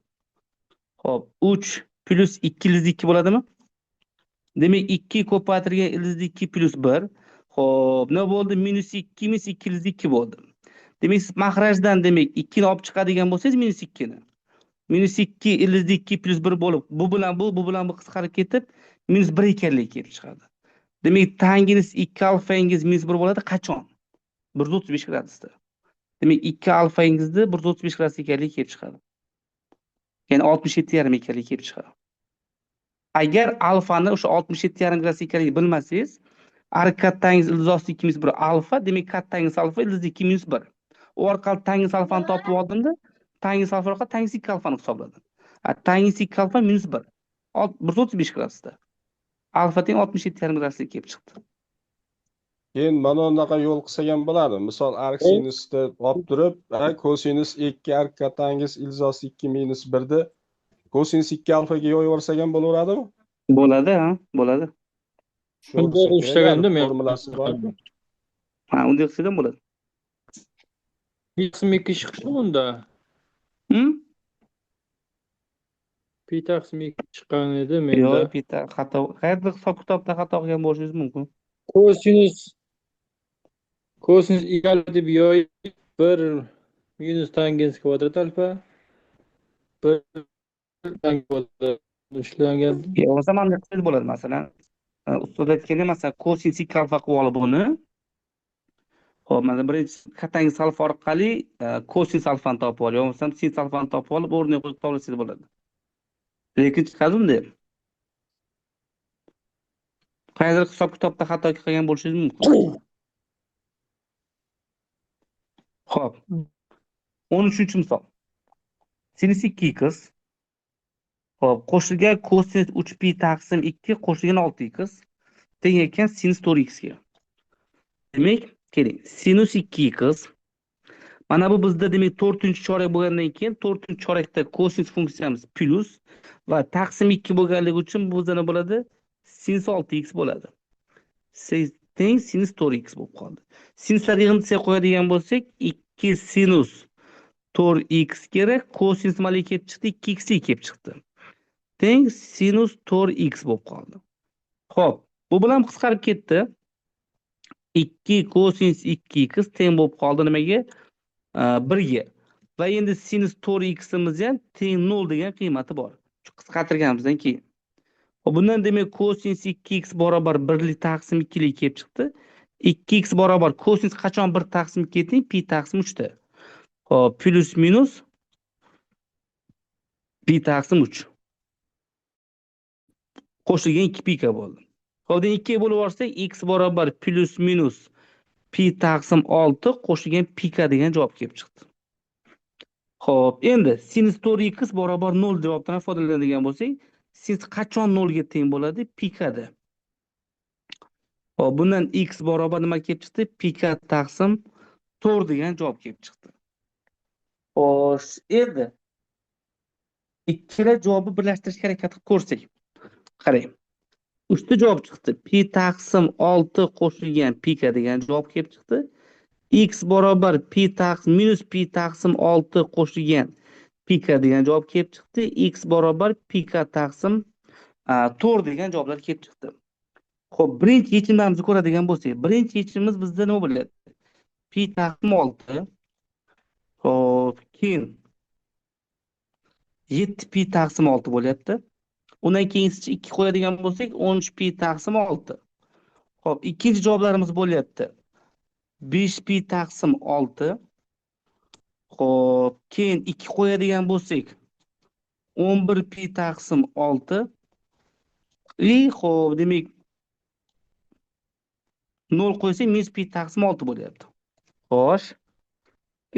Xo'p, 3 plus 2 ildiz 2 bo'ladimi? Demak, 2 ko'paytirilgan ildiz 2 plus 1. Xo'p, nima bo'ldi? Minus 2 minus 2 ildiz 2 bo'ldi. Demak, siz mahrajdan demak 2 ni olib chiqadigan bo'lsangiz minus 2 ni. Minus 2 ildiz 2 plus 1 bo'lib, bu bilan bu qisqarib ketib, minus 1 ekanligi kelib chiqadi. Demak, tangens 2 alfangiz minus 1 bo'ladi qachon? 135 gradusda. Demak, 2 alfangizni 135 gradus ekanligi kelib chiqadi. Ya'ni 67,5 ekanligi kelib chiqadi. Agar alfani o'sha 67,5 gradus ekanligini bilmasangiz, arq kattangiz ildizosi 2 - 1 alfa, demak kattangiz alfa, ildizi 2 - 1. U orqali tangiz alfani topib oldimda, tangiz alfa orqali tangiz 2 alfani hisobladim. Tangiz 2 alfa -1. 135 gradusda. Alfa teng 67,5 gradusga kelib chiqdi. Keyin mana unaqa yo'l qilsak ham bo'ladi. Misol ark sinusda olib turib, kosinus 2 ark kattangiz ildizosi 2 - 1 ni kosinus 2 alfaga yo'yaversak ham bo'laveradimi? Bo'ladi, ha, bo'ladi. Shunday ishlaganda men formulasi borku. Ha, unday qilsak ham bo'ladi. pi taqsim 2 chiqdimi unda? Pi taqsim 2 chiqqan edi menda. Yo'q, bitta xato. Qayerda hisob kitobda xato qilgan bo'lishingiz mumkin. Kosinus egal deb yoyib 1 minus tangens kvadrat alfa 1 tangens kvadrat ishlangan. O zaman ne qilsangiz bo'ladi, masalan, ustida aytganda, masalan, kosinus 2 alfa qilib olib buni. Xo'p, mana birinchi kattangiz alfa orqali kosinus alfani topib olib, yo'qsa sinus alfani topib olib, o'rniga qo'yib hisoblasangiz bo'ladi. Lekin chiqadi unda. Qayerdir hisob kitobda xato qilgan bo'lishingiz mumkin. Xo'p. 13-misol. Sinus 2x. Xo'p, qo'shilgan kosinus 3pi taqsim 2 qo'shilgan 6x teng ekan sinus 4x ga. Demak, keling, sinus 2x. Mana bu bizda demak 4-chorak bo'lgandan keyin 4-chorakda kosinus funksiyamiz plus va taqsim 2 bo'lganligi uchun bu bizda nima bo'ladi? Sinus 6x bo'ladi. Teng sinus 4x bo'lib qoldi. Sinuslar yig'indisiga qo'yadigan bo'lsak, 2 sinus 4x kerak, kosinus mali kelib chiqdi, 2x kelib chiqdi. Teng sinus 4x bo'lib qoldi. Xo'p, bu bilan qisqarib ketdi. 2 kosinus 2x teng bo'lib qoldi nimaga? 1 ga. Va endi sinus 4ximiz ham teng 0 degan qiymati bor. Qisqartirganimizdan keyin. Xo'p, bundan demak kosinus 2x barobar 1 taqsim 2 kelib chiqdi. 2x barobar kosinus qachon 1 taqsim 2 teng pi taqsim 3 da. Xo'p, plus minus pi taqsim 3. Qo'shilgan 2 pika bo'ldi. Xo'p, 2 bo'lib olsak, x barobar plus minus pi taqsim 6 qo'shilgan pika degan javob kelib chiqdi. Xo'p, endi sinus 4x barobar 0 javobdan foydalanadigan bo'lsak, sinus qachon 0 ga teng bo'ladi? Pikada. Xo'p, bundan x barobar nima kelib chiqdi? Pika taqsim 4 degan javob kelib chiqdi. Xo'sh, endi ikkala javobni birlashtirishga harakat qilib ko'rsak. Qarang. Uchta javob chiqdi. Pi taqsim 6 qo'shilgan pika degan javob kelib chiqdi. X barobar pi taqsim minus pi taqsim 6 qo'shilgan pika degan javob kelib chiqdi. X barobar pika taqsim 4 degan javoblar kelib chiqdi. Xo'p, birinchi yechimlarimizni ko'radigan bo'lsak, birinchi yechimimiz bizda nima bo'ladi? Pi taqsim 6. Xo'p, keyin 7 pi taqsim 6 bo'lyapti. Undan keyin 2 qo'yadigan bo'lsak, 13 pi taqsim 6. Xo'p, ikkinchi javoblarimiz bo'lyapti. 5 pi taqsim 6. Xo'p, keyin 2 qo'yadigan bo'lsak, 11 pi taqsim 6. Xo'p, demak 0 qo'ysak, minus pi taqsim 6 bo'lyapti. Xo'sh.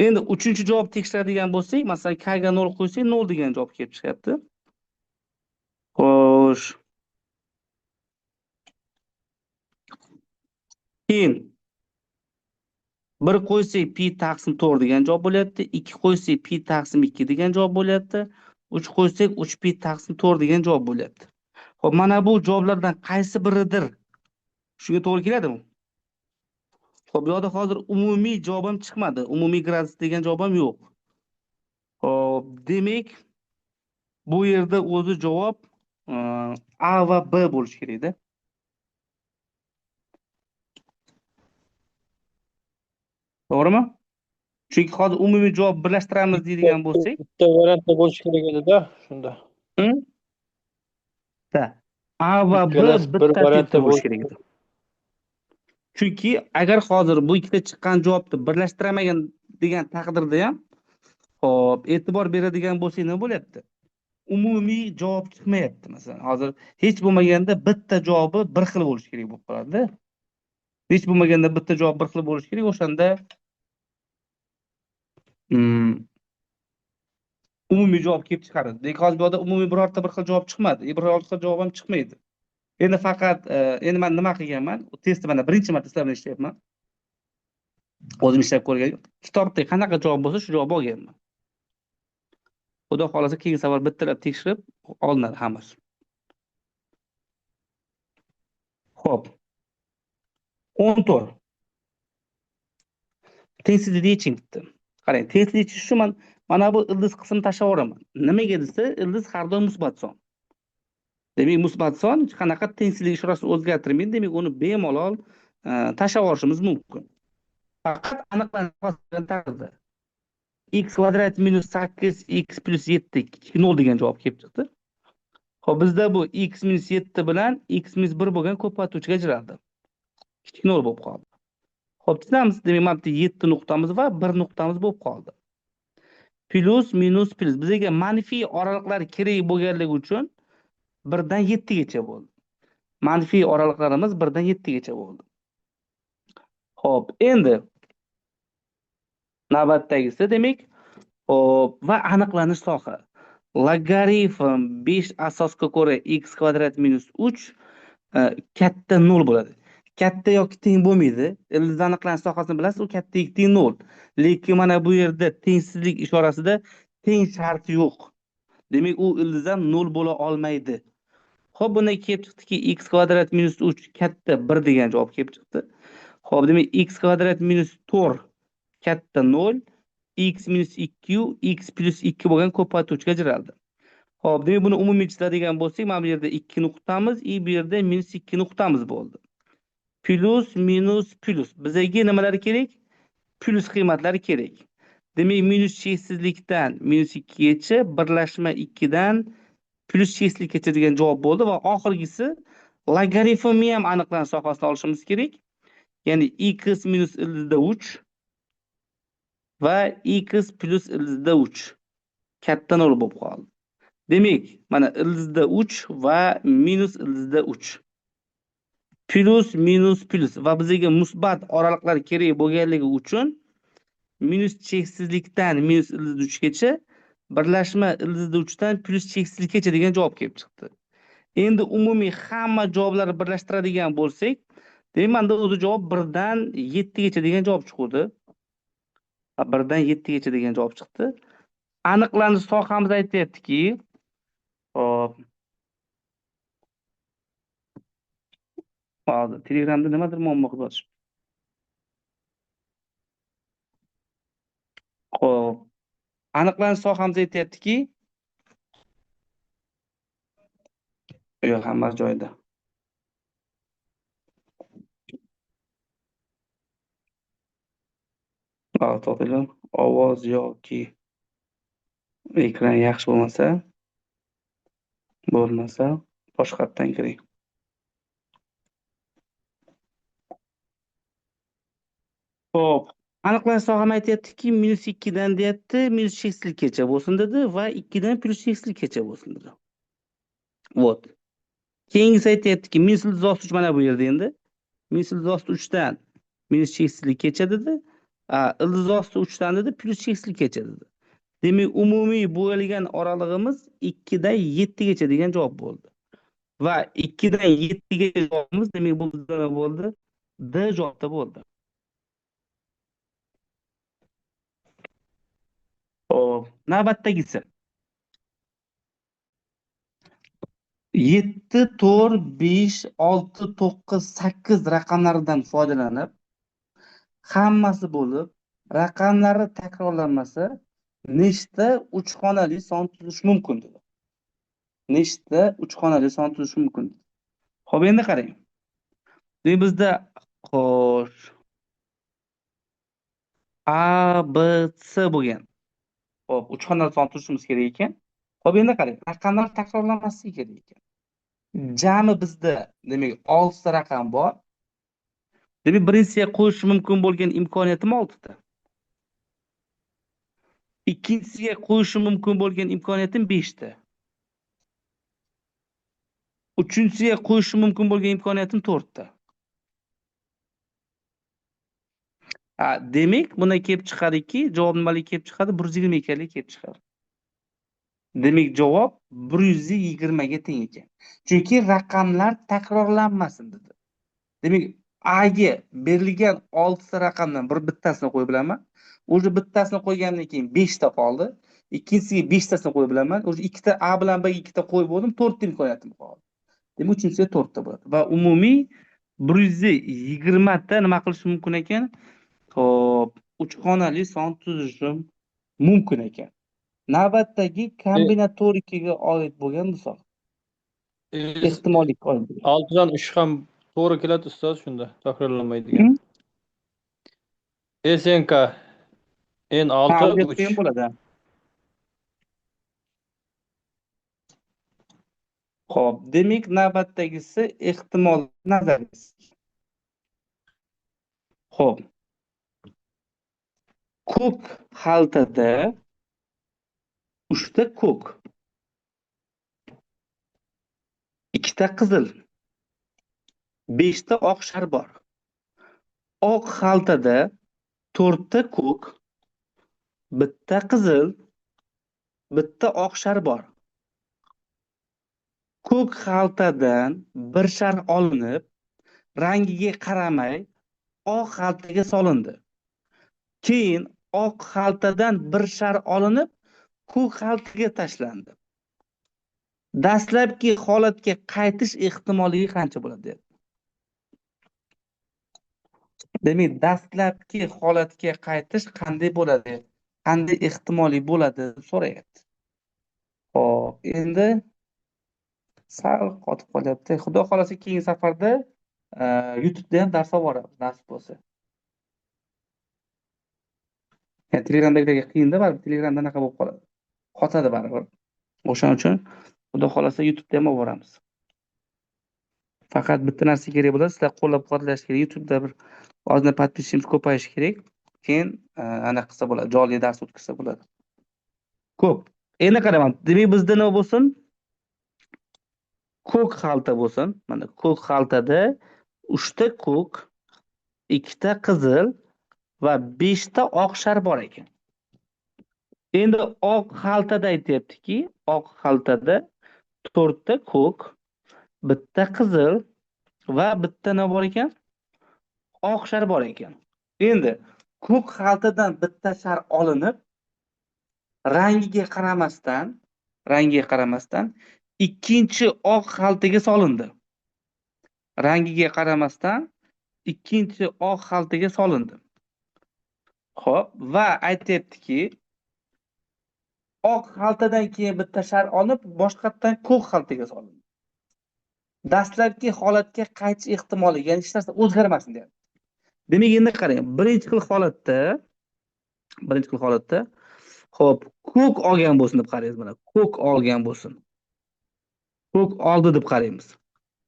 Endi uchinchi javob tekshiradigan bo'lsak, masalan, k ga 0 qo'ysak, 0 degan javob kelib chiqyapti. Xo'sh. Keyin 1 qo'ysak pi taqsim 4 degan javob bo'lyapti. 2 qo'ysak pi taqsim 2 degan javob bo'lyapti. 3 qo'ysak 3 pi taqsim 4 degan javob bo'lyapti. Xo'p, mana bu javoblardan qaysi biridir? Shunga to'g'ri keladimi? Xo'p, bu yerda hozir umumiy javob ham chiqmadi. Umumiy gradus degan javob ham yo'q. Xo'p, demak, bu yerda o'zi javob A va B bo'lishi kerak-da. To'g'rimi? Chunki hozir umumiy javob birlashtiramiz deydigan bo'lsak, Bitta variantda bo'lishi kerak edi-da, shunda. A va B bitta variantda bo'lishi kerak edi. Chunki agar hozir bu ikkita chiqqan javobni birlashtiramagan degan taqdirda ham, xo'p, e'tibor beradigan bo'lsak nima bo'lyapti? umumiy javob chiqmayapti. Masalan, hozir hech bo'lmaganda bitta javobi bir xil bo'lishi kerak bo'lib qoladi. Hech bo'lmaganda bitta javob bir xil bo'lishi kerak. O'shanda umumiy javob kelib chiqaradi. Lekin hozir bu yerda umumiy birorta bir xil javob chiqmadi. Birorta xil javob ham chiqmaydi. Endi faqat endi men nima qilganman? Testni mana birinchi marta sizlar bilan ishlayapman. O'zim ishlab ko'rgan. Kitobda qanaqa javob bo'lsa shu javobni olganman. Xudo xolasa keyingi safar bittalab tekshirib olinadi hammasi. Xo'p. 14. Tengsizlikni yeching debdi. Qarang, tengsizlikni yechish uchun mana bu ildiz qismini tashlab yuboraman. Nimaga desa, ildiz har doim musbat son. Demak, musbat son hech qanaqa tengsizlik ishorasini o'zgartirmaydi. Demak, uni bemalol tashlab yuborishimiz mumkin. Faqat aniqlangan taqdirda x kvadrat minus 8 x plus 7 0 degan javob kelib chiqdi. Xo'p, bizda bu x minus 7 bilan x minus 1 bo'lgan ko'paytuvchiga ajraldi. Kichik 0 bo'lib qoldi. Xo'p, tushunamiz. Demak, mana bu 7 nuqtamiz va 1 nuqtamiz bo'lib qoldi. Plus minus plus bizga manfiy oraliklar kerak bo'lganligi uchun 1 dan 7 gacha bo'ldi. Manfiy oraliklarimiz 1 dan 7 gacha bo'ldi. Xo'p, endi navbatdagisi demak, hop va aniqlanish soha. Logaritm 5 asosga ko'ra x kvadrat minus 3 katta 0 bo'ladi. Katta yoki teng bo'lmaydi. Ildiz aniqlanish sohasini bilasiz, u katta yoki teng 0. Lekin mana bu yerda tengsizlik ishorasida teng sharti yo'q. Demak, u ildizdan 0 bo'la olmaydi. Xo'p, bundan kelib chiqdiki x kvadrat minus 3 katta 1 degan javob kelib chiqdi. Xo'p, demak x kvadrat minus 4 katta 0, x minus 2 x plus 2 bo'lgan ko'paytuvchiga ajraldi. Xo'p, demak buni umumiy chizadigan bo'lsak, mana bu yerda 2 nuqtamiz, bu yerda minus 2 nuqtamiz bo'ldi. Plus minus plus. Bizga nimalar kerak? Plus qiymatlari kerak. Demak, minus cheksizlikdan minus 2 gacha, birlashma 2 dan plus cheksizlikgacha degan javob bo'ldi va oxirgisi logaritmni ham aniqlanish sohasini olishimiz kerak. Ya'ni x minus ildizda 3 va x plus ildizda 3 katta 0 bo'lib qoldi. Demak, mana ildizda 3 va minus ildizda 3. Plus minus plus va bizga musbat oraliklar kerak bo'lganligi uchun minus cheksizlikdan minus ildizda 3 gacha, birlashma ildizda 3 dan plus cheksizlikgacha degan javob kelib chiqdi. Endi umumiy hamma javoblarni birlashtiradigan bo'lsak, demak, menda o'zi javob 1 dan 7 gacha degan javob chiqdi. 1 dan 7 gacha degan javob chiqdi. Aniqlanish sohamiz aytayaptiki, hop. Hozir Telegramda nimadir muammo qilib yotishibdi. Xo'p. Aniqlanish sohamiz aytayaptiki, yo'q, hammasi joyida. To'xtating. Ovoz yoki ekran yaxshi bo'lmasa, boshqatdan kiring. Xo'p, aniqlanish soham aytayaptiki, minus 2 dan deyapti, minus cheksizlikgacha bo'lsin dedi va 2 dan plus cheksizlikgacha bo'lsin dedi. Vot. Keyingisi aytayaptiki, minus ildizli 3 mana bu yerda endi. Minus ildizli 3 dan minus cheksizlikgacha dedi. Ildizli 3 dan dedi, plus cheksizlikgacha dedi. Demak, umumiy bo'lgan oralig'imiz 2 dan 7 gacha degan javob bo'ldi. Va 2 dan 7 gacha javobimiz demak bu bizda bo'ldi? D javobda bo'ldi. Xo'p, navbatdagisi. 7, 4, 5, 6, 9, 8 raqamlaridan foydalanib, hammasi bo'lib, raqamlari takrorlanmasa, nechta 3 xonali son tuzish mumkin dedi. Nechta 3 xonali son tuzish mumkin dedi. Xo'p, endi qarang. Demak, bizda xo'sh A, B, C bo'lgan. Xo'p, 3 xonali son tuzishimiz kerak ekan. Xo'p, endi qarang, raqamlar takrorlanmasligi kerak ekan. Jami bizda demak 6 ta raqam bor. Demak, birinchisiga qo'yish mumkin bo'lgan imkoniyatim 6 ta. Ikkinchisiga qo'yish mumkin bo'lgan imkoniyatim 5 ta. Uchinchisiga qo'shishim mumkin bo'lgan imkoniyatim 4 ta. Demak, bundan kelib chiqadiki, javob nimalik kelib chiqadi? 122 lik kelib chiqadi. Demak, javob 120 ga teng ekan. Chunki raqamlar takrorlanmasin dedi. Demak, A ga berilgan 6 ta raqamdan bittasini qo'yib bilaman. O'sha bittasini qo'ygandan keyin 5 ta qoldi. Ikkinchisiga 5 tasini qo'yib bilaman. O'sha 2 ta A bilan birga 2 ta qo'yib bo'ldim, 4 ta imkoniyatim qoldi. Demak, uchinchisiga 4 ta bo'ladi. Va umumiy 120 ta nima qilish mumkin ekan? Xo'p, 3 xonali son tuzishim mumkin ekan. Navbatdagi kombinatorikaga oid bo'lgan misol. Ehtimollik oid. 6 dan 3 ham to'g'ri keladi ustoz, shunda takrorlanmaydigan. SNK N6 3. bo'ladi. Xo'p, demak navbatdagisi ehtimol nazariyasi. Xo'p. Ko'k xaltada 3 ta ko'k, 2 ta qizil, 5 ta oq shar bor. Oq xaltada 4 ta ko'k, 1 ta qizil, 1 ta oq shar bor. Ko'k xaltadan bir shar olinib, rangiga qaramay oq xaltaga solindi. Keyin oq xaltadan bir shar olinib, ko'k xaltaga tashlandi. Dastlabki holatga qaytish ehtimolligi qancha bo'ladi? Demak, dastlabki holatga qaytish qanday bo'ladi? Qanday ehtimoliy bo'ladi deb so'rayapti. Xo'p, endi sal qotib qolyapti. Xudo xolasa keyingi safarda YouTube'da ham dars olib boramiz, nasib bo'lsa. Telegramdagilarga qiyinda, baribir Telegramda anaqa bo'lib qoladi. Qotadi baribir. O'shaning uchun xudo xolasa YouTube'da ham olib boramiz. Faqat bitta narsa kerak bo'ladi, sizlar qo'llab-quvvatlash kerak. YouTube'da bir ozgina podpisчикimiz ko'payishi kerak. Keyin anaqa qilsa bo'ladi, jonli dars o'tkazsa bo'ladi. Ko'p. Endi qaraman. Demak, bizda nima bo'lsin? Ko'k xalta bo'lsin. Mana ko'k xaltada 3 ta ko'k, 2 ta qizil va 5 ta oq shar bor ekan. Endi oq xaltada aytyaptiki, oq xaltada 4 ta ko'k, 1 ta qizil va 1 ta nima bor ekan? Oq shar bor ekan. Endi ko'k xaltadan 1 ta shar olinib, rangiga qaramasdan ikkinchi oq xaltaga solindi. Rangiga qaramasdan ikkinchi oq xaltaga solindi. Xo'p, va aytayaptiki, oq xaltadan keyin bitta shar olib, boshqatdan ko'k xaltaga solindi. Dastlabki holatga qaytish ehtimoli, ya'ni hech narsa o'zgarmasin deyapti. Demak, endi qarang, birinchi xil holatda, xo'p, ko'k olgan bo'lsin deb qaraymiz mana. Ko'k olgan bo'lsin. Ko'k oldi deb qaraymiz.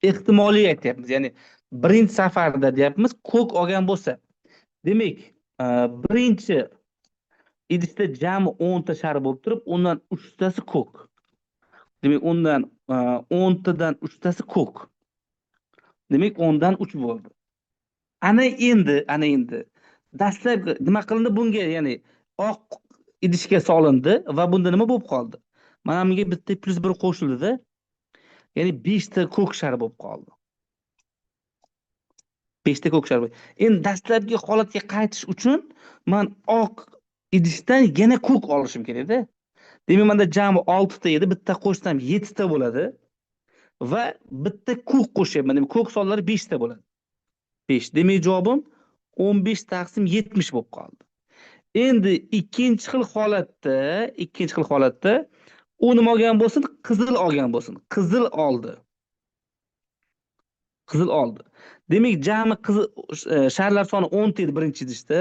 Ehtimoliy aytyapmiz, ya'ni birinchi safarda deyapmiz, ko'k olgan bo'lsa. Demak, birinchi idishda jami 10 ta shar bo'lib turib, undan 3 tasi ko'k. Demak, undan 10 tadan 3 tasi ko'k. Demak, 10 dan 3 bo'ldi. Ana endi dastlab nima qilindi bunga, ya'ni oq idishga solindi va bunda nima bo'lib qoldi? Mana bunga bitta +1 qo'shildi-da. Ya'ni 5 ta ko'k shar bo'lib qoldi. 5 ta ko'k shar. Endi dastlabki holatga qaytish uchun men oq idishdan yana ko'k olishim kerak-da. Demak, menda jami 6 ta edi, bitta qo'shsam 7 ta bo'ladi va bitta ko'k qo'shyapman. Demak, ko'k sonlari 5 ta bo'ladi. 5. Demak, javobim 15 taqsim 70 bo'lib qoldi. Endi ikkinchi xil holatda u nima olgan bo'lsin? Qizil olgan bo'lsin. Qizil oldi. Demak, jami sharlar soni 10 ta edi birinchi idishda,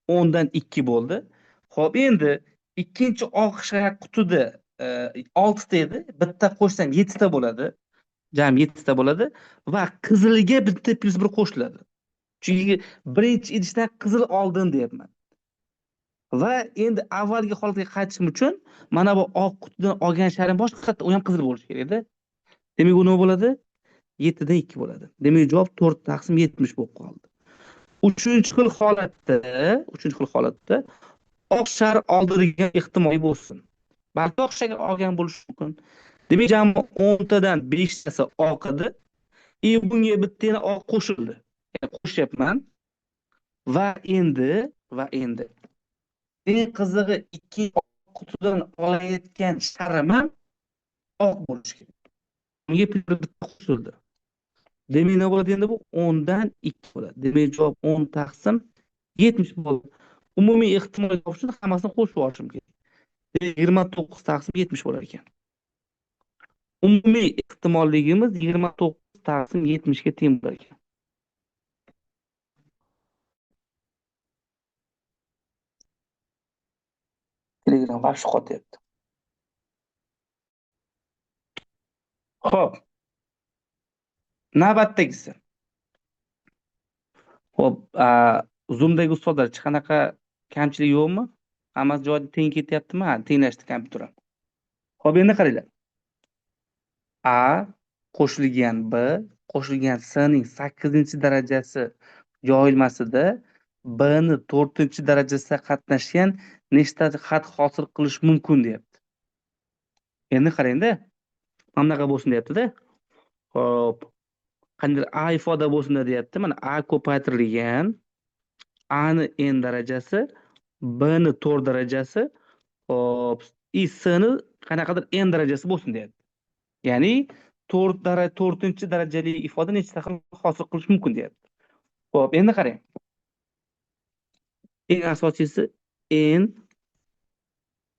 10 dan 2 bo'ldi. Xo'p, endi ikkinchi oq shar qutida 6 ta edi, bitta qo'shsam 7 ta bo'ladi. Jami 7 ta bo'ladi va qizilga bitta +1 qo'shiladi. Chunki birinchi idishdan qizil oldim deyapman. Va endi avvalgi holatga qaytishim uchun mana bu oq qutidan olgan sharim boshqa, u ham qizil bo'lishi kerak-da. Demak, u nima bo'ladi? 7 dan 2 bo'ladi. Demak, javob 4 taqsim 70 bo'lib qoldi. Uchinchi xil holatda oq shar oldirilgan ehtimoliy bo'lsin. Balki oq shar olgan bo'lishi mumkin. Demak, jami 10 tadan 5 tasi oq edi. Bunga bittani oq qo'shildi. Ya'ni qo'shyapman. Va endi eng qizig'i ikkinchi qutidan olayotgan sharim ham oq bo'lishi kerak. Unga bitta qo'shildi. Demak, nima bo'ladi endi bu 10 dan 2 bo'ladi. Demak, javob 10 taqsim 70 bo'ldi. Umumiy ehtimol uchun hammasini qo'shib olishim kerak. 29 taqsim 70 bo'lar ekan. Umumiy ehtimolligimiz 29 taqsim 70 ga teng bo'lar ekan. Telegram vaqti qotyapti. Xo'p. Navbatdagisi. Xo'p, Zoom'dagi ustozlar hech qanaqa kamchilik yo'qmi? Hammasi joyida teng ketyaptimi? Ha, tenglashdi kompyuterim. Xo'p, endi qaranglar. A qo'shilgan B qo'shilgan S ning 8-darajasi yoyilmasida B ni 4-darajasida qatnashgan nechta xat hosil qilish mumkin deyapti. Endi qarangda. Mana bunaqa bo'lsin deyapti-da. Xo'p. Qanday A ifoda bo'lsin deyapti. Mana A ko'paytirilgan A ni n darajasi, B ni 4 darajasi, xo'p, S ni qanaqadir n darajasi bo'lsin deyapti. Ya'ni 4-darajali ifoda nechta xil hosil qilish mumkin deyapti. Xo'p, endi qarang. Eng asosiysi n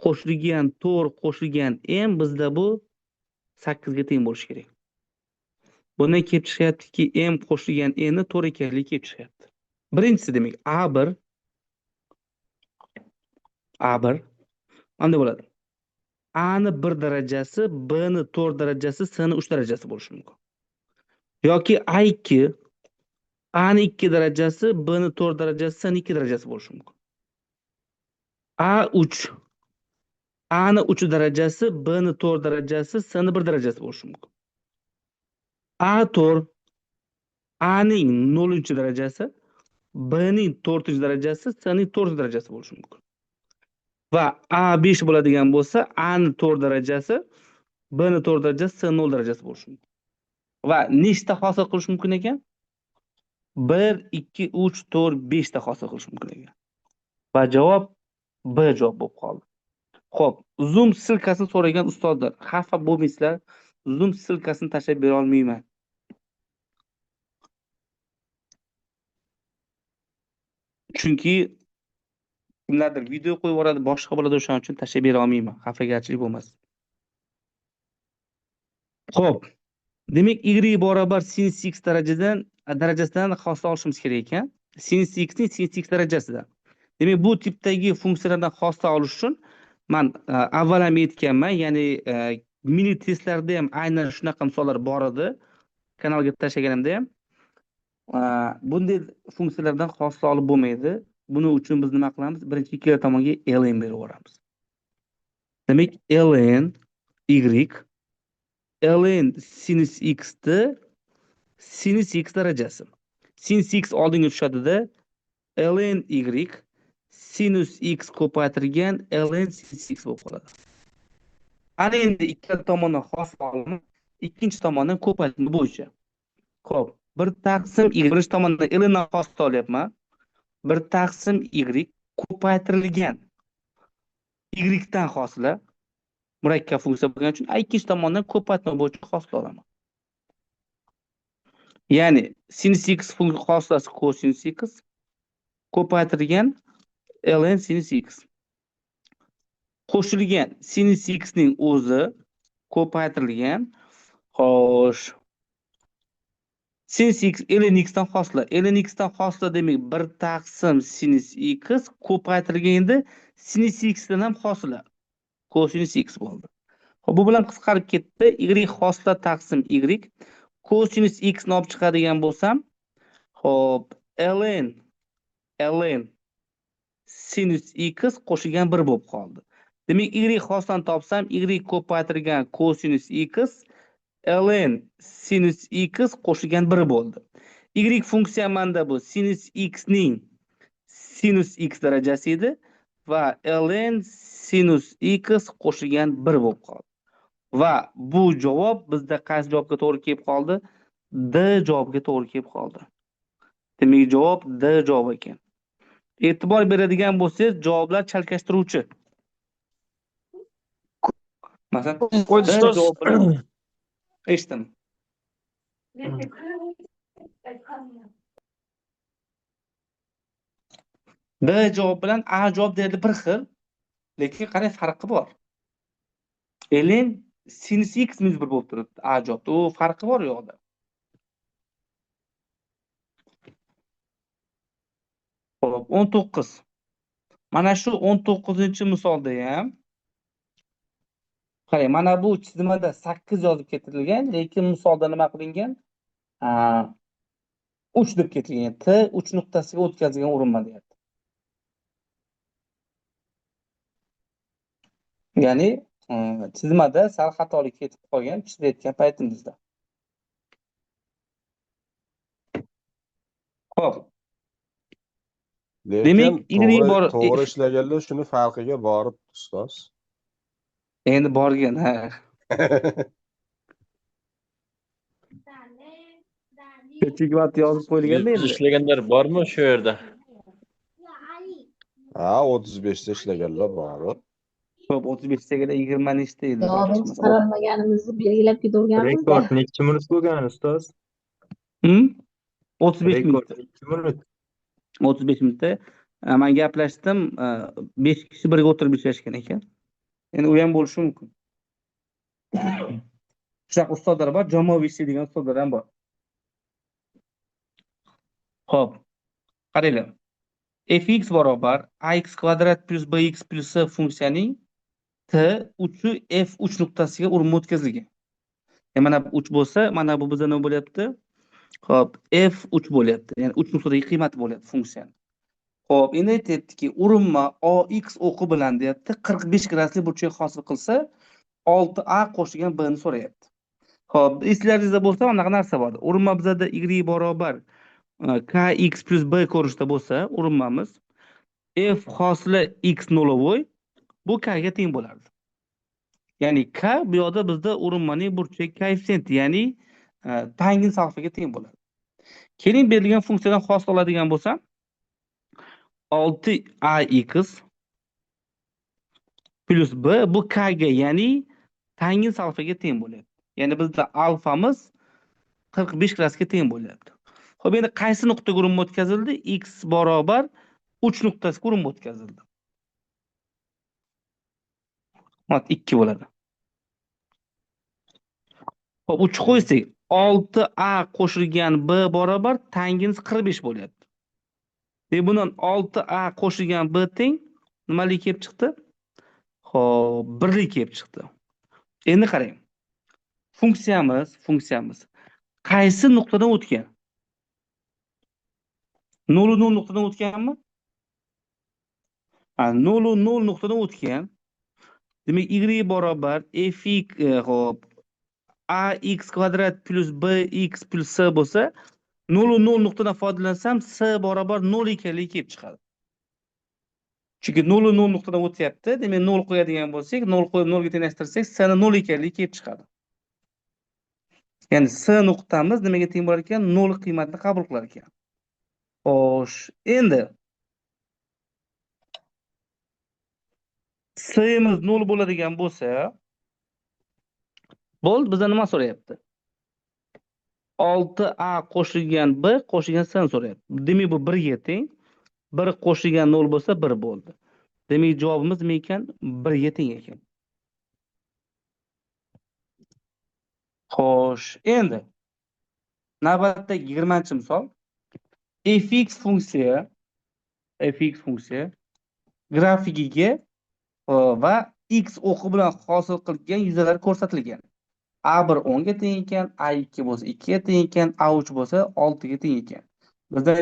qo'shilgan 4 qo'shilgan n bizda bu 8 ga teng bo'lishi kerak. Bundan kelib chiqyaptiki, m qo'shilgan n ni 4 ekanligi kelib chiqyapti. Birinchisi demak A1 qanday bo'ladi? A ni 1 darajasi, B ni 4 darajasi, S ni 3 darajasi bo'lishi mumkin. Yoki A2 A ni 2 darajasi, B ni 4 darajasi, S ni 2 darajasi bo'lishi mumkin. A3 A ni 3 darajasi, B ni 4 darajasi, S ni 1 darajasi bo'lishi mumkin. A4 A ning 0-darajasi, B ning 4-darajasi, S ning 4-darajasi bo'lishi mumkin. Va A5 bo'ladigan bo'lsa, A ni 4 darajasi, B ni 4 darajasi, S 0 darajasi bo'lishi mumkin. Va nechta hosil qilish mumkin ekan? 1, 2, 3, 4, 5 ta hosil qilish mumkin ekan. Va javob B javob bo'lib qoldi. Xo'p, Zoom silkasini so'ragan ustozlar, xafa bo'lmaysizlar. Zoom silkasini tashlab bera olmayman. Chunki kimlardir video qo'yib yuboradi, boshqa bo'ladi, o'shaning uchun tashlab bera olmayman. Xafagarchilik bo'lmasin. Xo'p. Demak, y barobar sin x darajasidan hosil olishimiz kerak ekan. Sin x ning sin x darajasidan. Demak, bu tipdagi funksiyalardan hosil olish uchun men avval ham aytganman, ya'ni mini testlarda ham aynan shunaqa misollar bor edi. Kanalga tashlaganimda ham. Bunday funksiyalardan hosil olib bo'lmaydi. Buning uchun biz nima qilamiz? Birinchi ikkala tomonga ln berib yuboramiz. Demak, ln y ln sinus x ni sinus x darajasi. Sinus x oldinga tushadi-da, ln y sinus x ko'paytirilgan ln sinus x bo'lib qoladi. Ana endi ikkala tomondan hosil olib, ikkinchi tomondan ko'paytma bo'yicha. Xo'p, 1 taqsim y birinchi tomondan ln dan hosil olyapman. 1 taqsim y ko'paytirilgan y dan hosila murakkab funksiya bo'lgani uchun ikkinchi tomondan ko'paytma bo'yicha hosil olaman. Ya'ni sinus x hosilasi kosinus x ko'paytirilgan ln sinus x. Qo'shilgan sinus x ning o'zi ko'paytirilgan, xo'sh, sinus x ln x dan hosila. Ln x dan hosila demak 1 taqsim sinus x ko'paytirilganda sinus x dan ham hosila kosinus x bo'ldi. Xo'p, bu bilan qisqarib ketdi. Y hosila taqsim y. Kosinus x ni olib chiqadigan bo'lsam, xo'p, ln sinus x qo'shilgan 1 bo'lib qoldi. Demak, y hosilani topsam, y ko'paytirilgan kosinus x ln sinus x qo'shilgan 1 bo'ldi. Y funksiya manda bu sinus x ning sinus x darajasi edi va ln sinus x qo'shilgan 1 bo'lib qoldi. Va bu javob bizda qaysi javobga to'g'ri kelib qoldi? D javobiga to'g'ri kelib qoldi. Demak, javob D javob ekan. E'tibor beradigan bo'lsangiz, javoblar chalkashtiruvchi. Masalan, Qo'ydi D ustoz. javob bilan eshitdim. D javob bilan A javob deyarli bir xil, lekin qanday farqi bor? Ln sinus x minus 1 bo'lib turibdi A javobda. U farqi bor yo'qda. Xo'p, 19. Mana shu 19-misolda ham qarang, mana bu chizmada 8 yozib keltirilgan, lekin misolda nima qilingan? 3 deb ketilgan. T 3 nuqtasiga o'tkazilgan urinma deyapti. Ya'ni chizmada sal xatolik ketib qolgan chizayotgan paytimizda. Xo'p. Lekin Demak, to'g'ri ishlaganlar shuni farqiga borib ustoz. Endi borgan, ha. Ko'chik vaqt yozib qo'yilganda endi. ishlaganlar bormi shu yerda? Ha, 35 ta ishlaganlar bor. Xo'p, 35 tagada 20 nechta edi? Javobimiz qaralmaganimizni belgilab ketaverganmiz-da. Rekord necha minut bo'lgan ustoz? 35 Rekord minut. necha minut? 35 minutda men gaplashdim, 5 kishi birga o'tirib ishlashgan ekan. Endi u ham bo'lishi mumkin. Shunaqa ustozlar bor, jamoaviy ishlaydigan ustozlar ham bor. Xo'p, qaranglar. fx barobar ax kvadrat plus bx plus c funksiyaning t uchi f3 nuqtasiga urinma o'tkazilgan. Mana bu 3 bo'lsa, mana bu bizda nima bo'lyapti? Xo'p, f3 bo'lyapti. Ya'ni 3 nuqtadagi qiymati bo'lyapti funksiyani. Xo'p, endi aytyaptiki, urinma ox o'qi bilan deyapti, 45 gradusli burchak hosil qilsa, 6a qo'shilgan b ni so'rayapti. Xo'p, eslaringizda bo'lsa, mana narsa bor. Urinma bizda y barobar kx plus b ko'rinishda bo'lsa, urinmamiz f hosila x nolovoy bu k ga teng bo'lardi. Ya'ni k bu yoqda bizda urinmaning burchak koeffitsiyenti, ya'ni tangent alfaga teng bo'ladi. Keling, berilgan funksiyadan hosil oladigan bo'lsam, 6ax plus b bu k ga, ya'ni tangent alfaga teng bo'lyapti. Ya'ni bizda alfamiz 45 gradusga teng bo'lyapti. Xo'p, endi qaysi nuqtaga urinma o'tkazildi? X barobar 3 nuqtasiga urinma o'tkazildi. Mat 2 bo'ladi. Xo'p, 3 qo'ysak, 6a qo'shilgan b barobar tangent 45 bo'lyapti. Bundan 6a qo'shilgan b teng nimalik kelib chiqdi? Xo'p, 1 lik kelib chiqdi. Endi qarang. Funksiyamiz qaysi nuqtadan o'tgan? 0 0 nuqtadan o'tganmi? 0 0 nuqtadan o'tgan. Demak, y barobar fx xo'p ax kvadrat plus bx plus c bo'lsa, 0 0 nuqtadan foydalansam c barobar 0 ekanligi kelib chiqadi. Chunki 0 0 nuqtadan o'tyapti. Demak, 0 qo'yadigan bo'lsak, 0 qo'yib 0 ga tenglashtirsak, c ni 0 ekanligi kelib chiqadi. Ya'ni c nuqtamiz nimaga teng bo'lar ekan? 0 qiymatini qabul qilar ekan. Xo'sh, endi c'imiz 0 bo'ladigan bo'lsa, bo'ldi, bizdan nima so'rayapti? 6a qo'shilgan b qo'shilgan c ni so'rayapti. Demak, bu 1 ga teng. 1 qo'shilgan 0 bo'lsa 1 bo'ldi. Demak, javobimiz nima ekan? 1 ga teng ekan. Xo'sh, endi navbatdagi 20-misol. fx funksiya grafikiga va x o'qi bilan hosil qilgan yuzalar ko'rsatilgan. A1 10 ga teng ekan, A2 bo'lsa 2 ga teng ekan, A3 bo'lsa 6 ga teng ekan. Bizda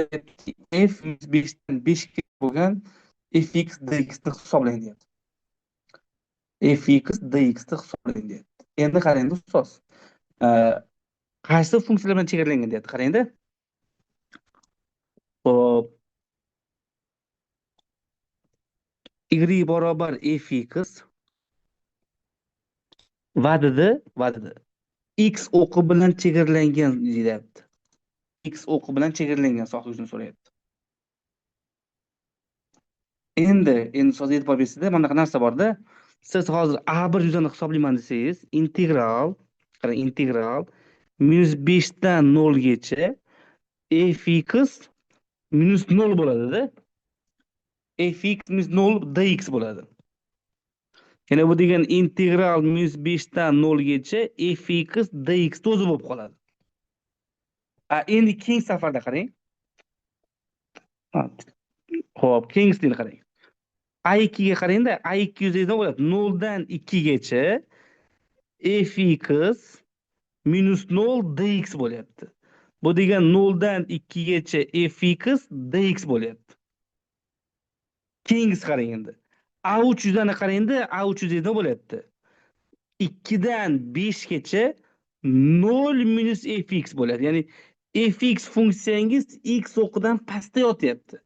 f 5 dan 5 ga bo'lgan fx dx ni hisoblang deyapti. fx dx ni hisoblang deyapti. Endi qarang ustoz. e, qaysi funksiyalar bilan chegaralangan deyapti. Qarangda. Hop, y barobar fx vadidi x o'qi bilan chegaralangan deyapti. X o'qi bilan chegaralangan sohasini so'rayapti. Endi so'z e'tibor bersanglar, mana bunaqa narsa borda. Siz hozir a1 yuzani hisoblayman desangiz, qarang, integral -5 dan 0 gacha fx -0 bo'ladi-da. fx -0 dx bo'ladi. Ya'ni bu degan integral -5 dan 0 gacha fx dx o'zi bo'lib qoladi. Endi keyingi safarda qarang. Xo'p, keyingisini qarang. a2 ga qarangda, a2 yuzagidan bo'ladi. 0 dan 2 gacha fx -0 dx bo'lyapti. Bu degan 0 dan 2 gacha fx dx bo'lyapti. Keyingisi qarang endi. a3 yuzani qarangda, a3 yuzagidan bo'lyapti. 2 dan 5 gacha 0 minus fx bo'ladi. Ya'ni fx funksiyangiz x o'qidan pastda yotyapti.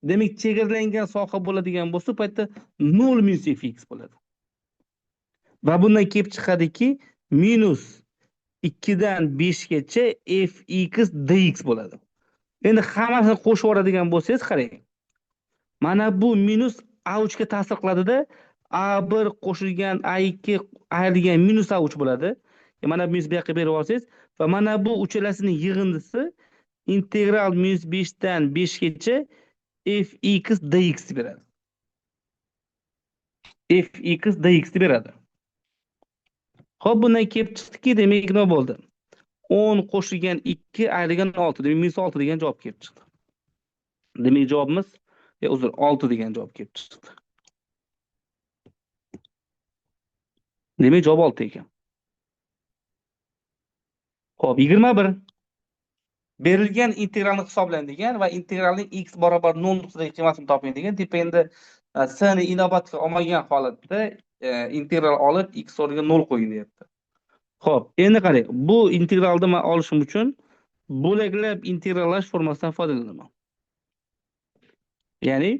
Demak, chegaralangan soha bo'ladigan bo'lsa, bu paytda 0 minus fx bo'ladi. Va bundan kelib chiqadiki, minus 2 dan 5 gacha fx dx bo'ladi. Endi hammasini qo'shib yuboradigan bo'lsangiz, qarang. Mana bu minus a3 ga ta'sir qiladi-da, a1 qo'shilgan a2 ayrilgan minus a3 bo'ladi. Mana bu minus bu yoqqa berib olsangiz va mana bu uchalasining yig'indisi integral -5 dan 5 gacha fx dx beradi. fx dx beradi. Xo'p, bundan kelib chiqdiki, demak nima bo'ldi? 10 qo'shilgan 2 ayrilgan 6, demak -6 degan javob kelib chiqdi. Demak javobimiz, uzr, 6 degan javob kelib chiqdi. Demak javob 6 ekan. Xo'p, 21. Berilgan integralni hisoblang degan va integralning x barobar 0 nuqtadagi qiymatini toping degan. Tepa endi s ni inobatga olmagan holatda integral olib x o'rniga 0 qo'ying deyapti. Xo'p, endi qarang, bu integralni men olishim uchun bo'laklab integrallash formasidan foydalanaman. Ya'ni,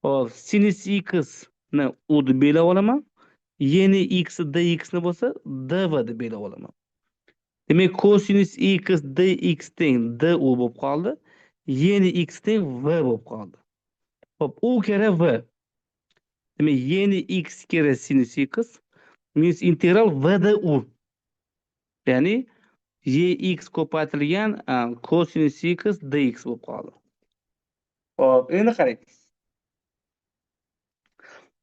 hop, sinus x ni u deb belgilab olaman, yeni x dx ni bo'lsa dv deb belgilab olaman. Demak, cosinus x dx teng du bo'lib qoldi, yeni x teng v bo'lib qoldi. Hop, u kera v. Demak, yeni x kera sinus x minus integral v du. Ya'ni yx ko'paytirilgan cosinus x dx bo'lib qoldi. Hop, endi qarang.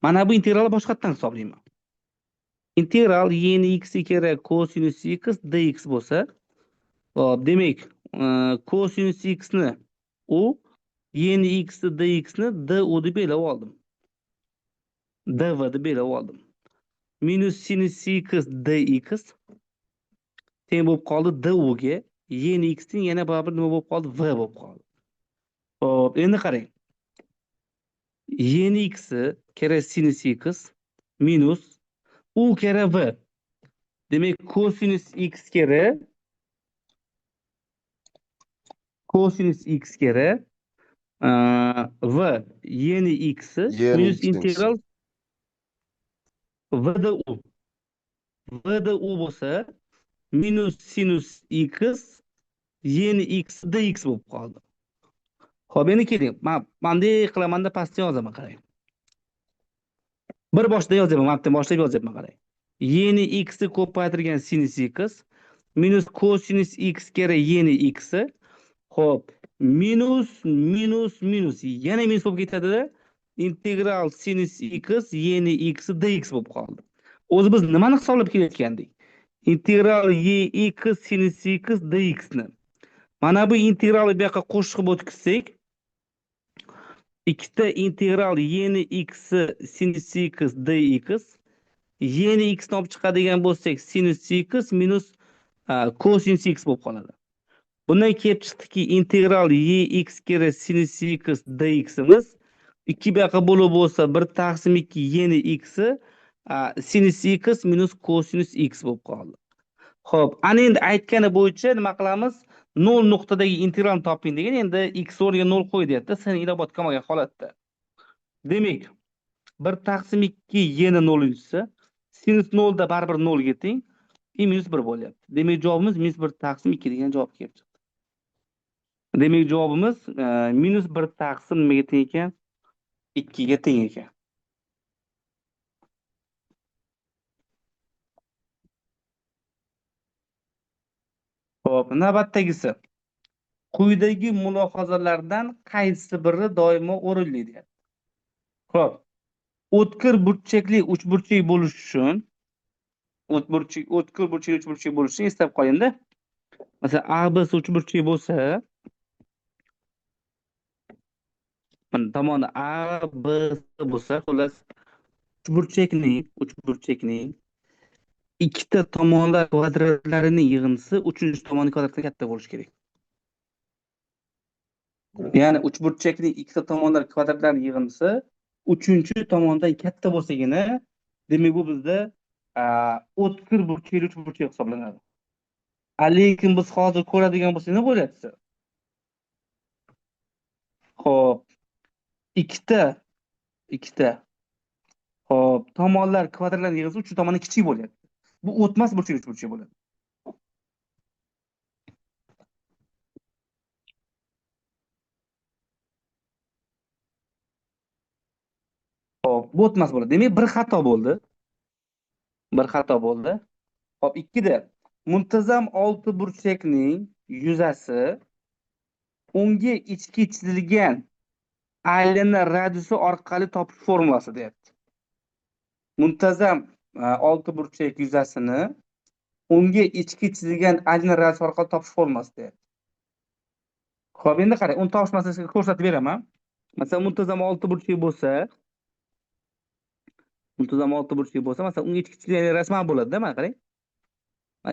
Mana bu integralni boshqatdan hisoblayman. Integral yeni x kera cosinus x dx bo'lsa, hop, demak, cosinus x ni u, yeni x dx ni du deb belgilab oldim. dv deb belgilab oldim. Minus sinus x dx teng bo'lib qoldi du ga, yeni x teng yana baribir nima bo'lib qoldi? V bo'lib qoldi. Hop, endi qarang. Yeni x kera sinus x minus u kera v. Demak, cosinus x kera v yeni x minus integral v du bo'lsa minus sinus x yeni x dx bo'lib qoldi. Xo'p, endi keling, men bunday qilamanda pastga yozaman, qarang. Bir boshda yozyapman, mapdan boshlab yozyapman, qarang. Yeni x ni ko'paytirgan sinus x minus cosinus x kera yeni x. Xo'p, minus yana minus bo'lib ketadi-da, integral sinus x yeni x dx bo'lib qoldi. O'zi biz nimani hisoblab kelayotgandik? Integral yx sinus x dx ni. Mana bu integralni bu yoqqa qo'shib o'tkazsak, ikkita integral yeni x sinus x dx, yeni x ni olib chiqadigan bo'lsak, sinus x minus cosinus x bo'lib qoladi. Bundan kelib chiqdiki, integral yx kera sinus x dximiz 2 bu yoqqa bo'lib bo'lsa 1/2 yeni x sinus x minus cosinus x bo'lib qoldi. Xo'p, ana endi aytgani bo'yicha nima qilamiz? 0 nuqtadagi integralni toping degan, endi x o'rniga 0 qo'y deyapti, sin inobatga qolmagan holatda. Demak, 1 taqsim 2 y ni 0-inchisi, sinus 0 da baribir 0 ga teng, i minus 1 bo'lyapti. Demak, javobimiz minus 1 taqsim 2 degan javob kelib chiqdi. Demak, javobimiz minus 1 taqsim nimaga teng ekan? 2 ga teng ekan. Xo'p, navbatdagisi. Quyidagi mulohazalardan qaysi biri doimo o'rinli deyapti. Xo'p, o'tkir burchakli uchburchak bo'lish uchun o'tkir burchakli uchburchak bo'lish uchun eslab qoling-da. Masalan, ABC uchburchak bo'lsa, mana tomoni ABC bo'lsa, xullas uchburchakning ikkita tomonlar kvadratlarining yig'indisi uchinchi tomoni kvadratdan katta bo'lishi kerak. Ya'ni uchburchakning ikkita tomonlar kvadratlarining yig'indisi uchinchi tomondan katta bo'lsagina, demak bu bizda o'tkir burchakli uchburchak hisoblanadi. Lekin biz hozir ko'radigan bo'lsak nima bo'lyapti? Xo'p, ikkita xo'p, tomonlar kvadratlarning yig'indisi uchinchi tomondan kichik bo'lyapti. Bu o'tmas burchakli uchburchak bo'ladi. Xo'p, bu o'tmas bo'ladi. Demak, bir xato bo'ldi. Xo'p, ikkida muntazam olti burchakning yuzasi unga ichki chizilgan aylana radiusi orqali topish formulasi deyapti. Muntazam olti burchak yuzasini unga ichki chizilgan aylana radiusi orqali topish formulasi deyapti. Xo'p, endi qarang, uni topish masalasini ko'rsatib beraman. Masalan, muntazam olti burchak bo'lsa, masalan, unga ichki chizilgan rasman bo'ladi-da, mana qarang.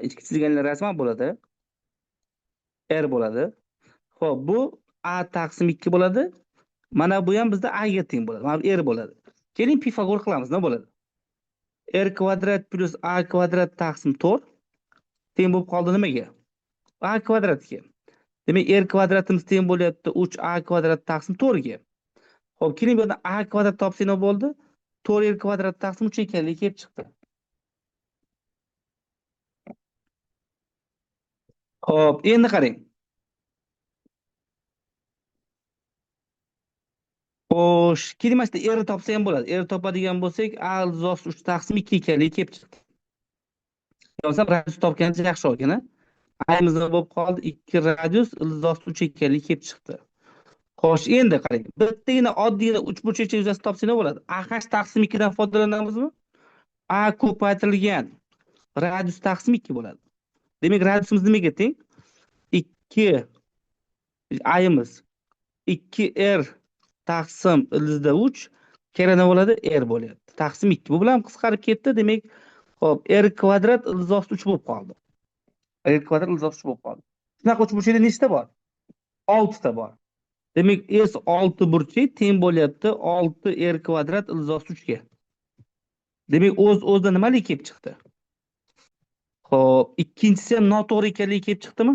Ichki chizilgan rasman bo'ladi. R bo'ladi. Xo'p, bu a taqsim 2 bo'ladi. Mana bu ham bizda a ga teng bo'ladi. Mana bu r bo'ladi. Keling Pifagor qilamiz, nima bo'ladi? R kvadrat plus a kvadrat taqsim 4 teng bo'lib qoldi nimaga? A kvadratga. Demak, r kvadratimiz teng bo'lyapti 3a kvadrat taqsim 4 ga. Xo'p, keling bu yerdan a kvadrat topsak nima bo'ldi? 4r kvadrat taqsim 3 ekanligi kelib chiqdi. Xo'p, endi qarang. Xo'sh, keling mana yerda r topsa ham bo'ladi. R topadigan bo'lsak, a ilzos 3 taqsim 2 ekanligi kelib chiqdi. Yozsam radius topgancha yaxshi olgan-a? Ayimiz nima bo'lib qoldi? 2 radius ilzos 3 ekanligi kelib chiqdi. Xo'sh, endi qarang. Bittagina oddiygina uchburchak yuzasini topsak nima bo'ladi? AH taqsim 2 dan foydalanamizmi? A ko'paytirilgan radius taqsim 2 bo'ladi. Demak, radiusimiz nimaga teng? 2 ayimiz 2r taqsim ilzda 3 kera nima bo'ladi? R bo'lyapti. Taqsim 2. Bu bilan qisqarib ketdi. Demak, xo'p, r kvadrat ilzos 3 bo'lib qoldi. Shunaqa uchburchakda nechta bor? 6 ta bor. Demak, S 6 burchak teng bo'lyapti 6r kvadrat ilzos 3 ga. Demak, o'z-o'zidan nimalik kelib chiqdi? Xo'p, ikkinchisi ham noto'g'ri ekanligi kelib chiqdimi?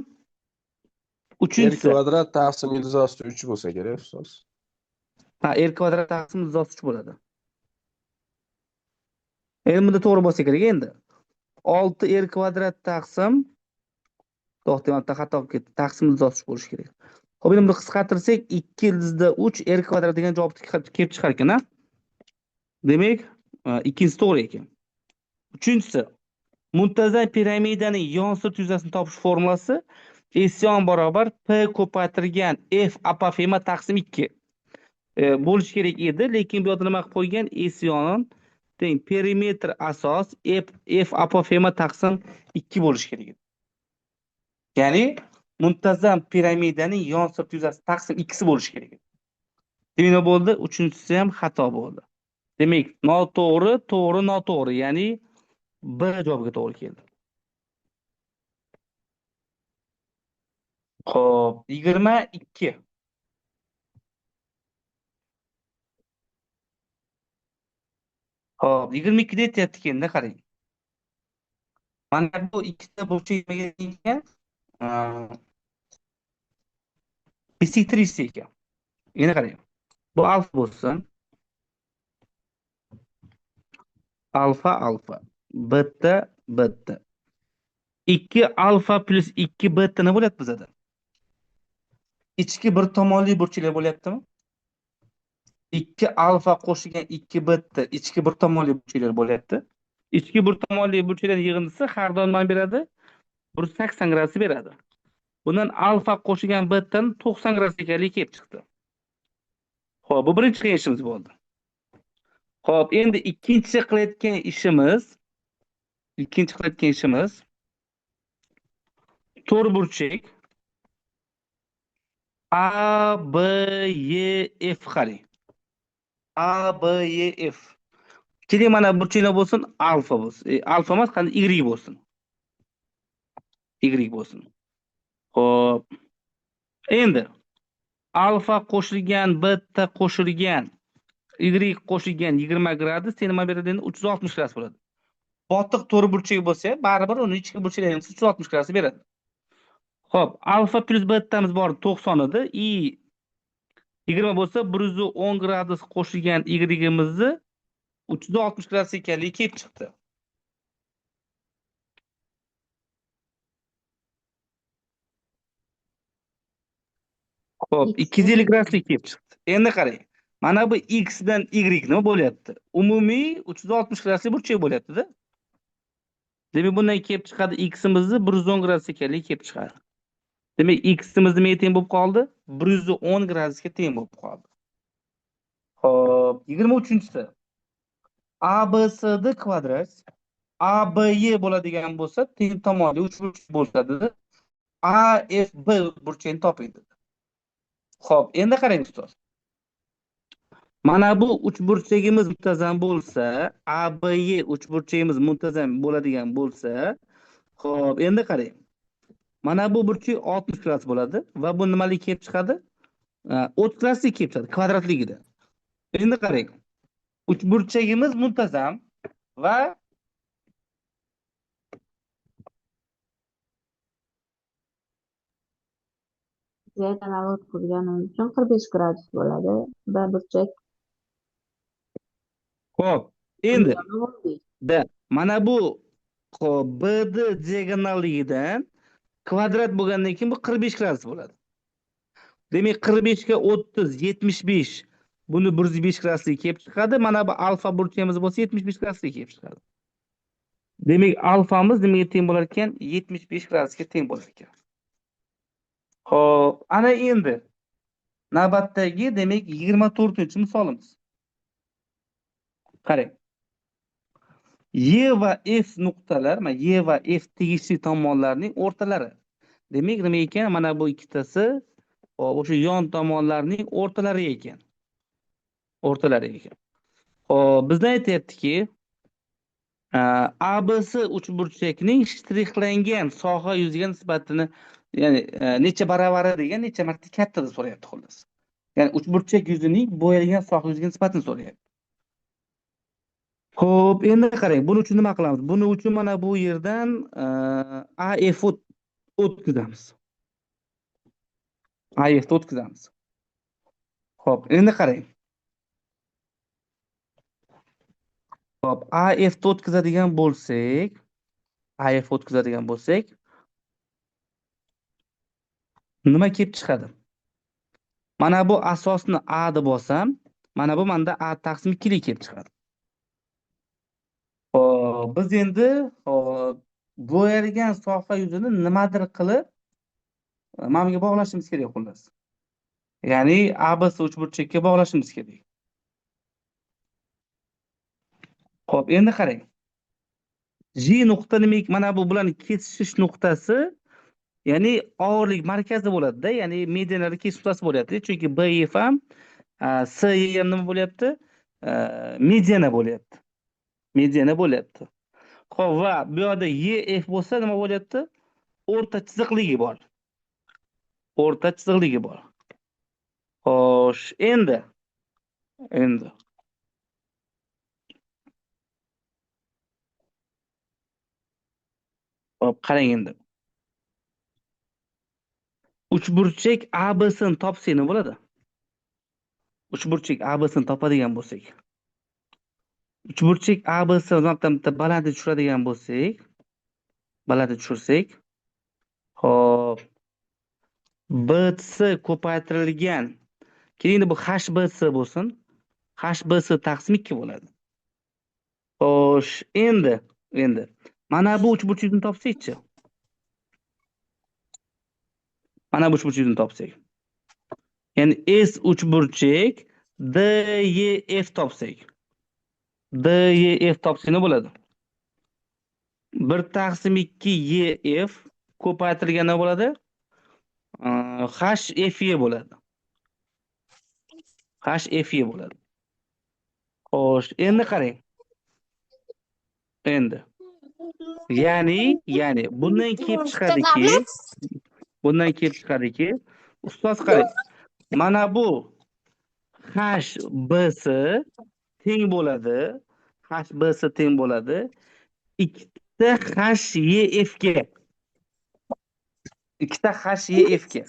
Uchinchisi r kvadrat taqsim ilzos 3 bo'lsa kerak, ustoz. ha, r kvadrat taqsim ilzos 3 bo'ladi. Endi bunda to'g'ri bo'lsa kerak endi. 6r kvadrat taqsim to'xtayapti, xato bo'lib ketdi. Taqsim ilzos 3 bo'lishi kerak. Xo'p, endi buni qisqartirsak 2 ilzda 3 r kvadrat degan javob kelib chiqar ekan, ha? Demak, ikkinchisi to'g'ri ekan. Uchinchisi, muntazam piramidaning yon-sirt yuzasini topish formulasi S yon barobar P ko'paytirilgan F apofema taqsim 2 bo'lishi kerak edi, lekin bu yerda nima qilib qo'ygan? S yon teng perimetr asos F apofema taqsim 2 bo'lishi kerak edi. Ya'ni muntazam piramidaning yon-sirt yuzasi taqsim 2 bo'lishi kerak edi. Demak, nima bo'ldi? Uchinchisi ham xato bo'ldi. Demak, noto'g'ri, to'g'ri, noto'g'ri, ya'ni B javobiga to'g'ri keldi. Xo'p, 22. Xo'p, 22 da aytyapti endi qarang. Mana bu ikkita burchak nimaga ekan? Bisektrisis ekan. Endi qarang. Bu alfa bo'lsin. Alfa alfa. Beta beta. 2 alfa plus 2 beta nima bo'lyapti bizada? Ichki bir tomonli burchaklar bo'lyaptimi? 2 alfa qo'shilgan 2 beta ichki bir tomonli burchaklar bo'lyapti. Ichki bir tomonli burchaklar yig'indisi har doim nima beradi? 180 gradus beradi. Bundan alfa qo'shilgan betani 90 gradus ekanligi kelib chiqdi. Xo'p, bu birinchi qilgan ishimiz bo'ldi. Xo'p, endi ikkinchi qilayotgan ishimiz to'rtburchak A, B, Y, F qarang. A, B, Y, F. Keling mana burchaklar bo'lsin, alfa bo'lsin. Alfa emas, qani Y bo'lsin. Y bo'lsin. Xo'p. Endi alfa qo'shilgan, beta qo'shilgan, Y qo'shilgan 20 gradus nima beradi endi 360 gradus bo'ladi. Botiq to'rtburchak bo'lsa, baribir uni ichki burchaklari ham 360 gradus beradi. Xo'p, alfa plus betamiz bor 90 edi. 20 bo'lsa 110 gradus qo'shilgan Y-imizni 360 gradus ekanligi kelib chiqdi. Xo'p, 250 graduslik kelib chiqdi. Endi qarang. Mana bu x dan y nima bo'lyapti? Umumiy 360 graduslik burchak bo'lyapti-da. Demak, bundan kelib chiqadi x-imizni 110 gradus ekanligi kelib chiqadi. Demak, x-imiz nimaga teng bo'lib qoldi? 110 gradusga teng bo'lib qoldi. Xo'p, 23-si. ABCD kvadrat ABY bo'ladigan bo'lsa, teng tomonli uchburchak bo'ladi. AFB burchagini toping dedi. Xo'p, endi qarang ustoz. Mana bu uchburchagimiz muntazam bo'lsa, ABY uchburchagimiz muntazam bo'ladigan bo'lsa, xo'p, endi qarang. Mana bu burchak 60 gradus bo'ladi va bu nimalik kelib chiqadi? 30 graduslik kelib chiqadi kvadratligida. Endi qarang. Uchburchagimiz muntazam va Zaytlarni o'tkazganimiz uchun 45 gradus bo'ladi. Bir burchak xo'p, endi mana bu BD diagonalligidan kvadrat bo'lgandan keyin bu 45 gradus bo'ladi. Demak, 45 ga 30, 75. Buni 105 graduslik kelib chiqadi. Mana bu alfa burchagimiz bo'lsa 75 graduslik kelib chiqadi. Demak, alfamiz nimaga teng bo'lar ekan? 75 gradusga teng bo'lar ekan. Xo'p, ana endi navbatdagi, demak, 24-misolimiz. Qarang. Y va F nuqtalar, mana Y va F tegishli tomonlarning o'rtalari. Demak, nima ekan? Mana bu ikkitasi o'sha yon tomonlarning o'rtalari ekan. O'rtalari ekan. Xo'p, bizda aytayaptiki, ABC uchburchakning shtrixlangan soha yuziga nisbatini, ya'ni necha baravari degan necha marta katta deb so'rayapti xullas. Ya'ni uchburchak yuzining bo'yalgan soha yuziga nisbatini so'rayapti. Xo'p, endi qarang, buning uchun nima qilamiz? Buning uchun mana bu yerdan AF o'tkazamiz. AF o'tkazamiz. Xo'p, endi qarang. Xo'p, AF o'tkazadigan bo'lsak, nima kelib chiqadi? Mana bu asosni A deb olsam, mana bu menda A taqsim 2 lik kelib chiqadi. Xo'p, biz endi bo'yalgan soha yuzini nimadir qilib mana bunga bog'lashimiz kerak xullas. Ya'ni ABC uchburchakka bog'lashimiz kerak. Xo'p, endi qarang. J nuqta nima? Mana bu bilan kesishish nuqtasi, ya'ni og'irlik markazi bo'ladi-da, ya'ni medianari kesish nuqtasi bo'lyapti. Chunki BF ham, C ham nima bo'lyapti? Mediana bo'lyapti. Mediana bo'lyapti. Xo'p, va bu yerda YF bo'lsa nima bo'lyapti? O'rta chiziqligi bor. O'rta chiziqligi bor. Xo'sh, endi Hop, qarang endi. Uchburchak ABSni topsak nima bo'ladi? Uchburchak ABSni topadigan bo'lsak. Uchburchak ABC uzoqdan bitta balandga tushiradigan bo'lsak, balandga tushirsak, hop, BC ko'paytirilgan. Keyin bu HBC bo'lsin. HBC taqsim 2 bo'ladi. Xo'sh, endi mana bu uchburchakni topsak-chi. Mana bu uchburchakni topsak. Ya'ni S uchburchak DEF topsak. DEF topsak nima bo'ladi? 1/2 EF ko'paytirilgan nima bo'ladi? HFE bo'ladi. HFE bo'ladi. Xo'sh, endi qarang. Endi. Ya'ni bundan kelib chiqadiki, ustoz qarang. Mana bu HBS teng bo'ladi. HBS teng bo'ladi. Ikkita HEF ga. Ikkita HEF ga.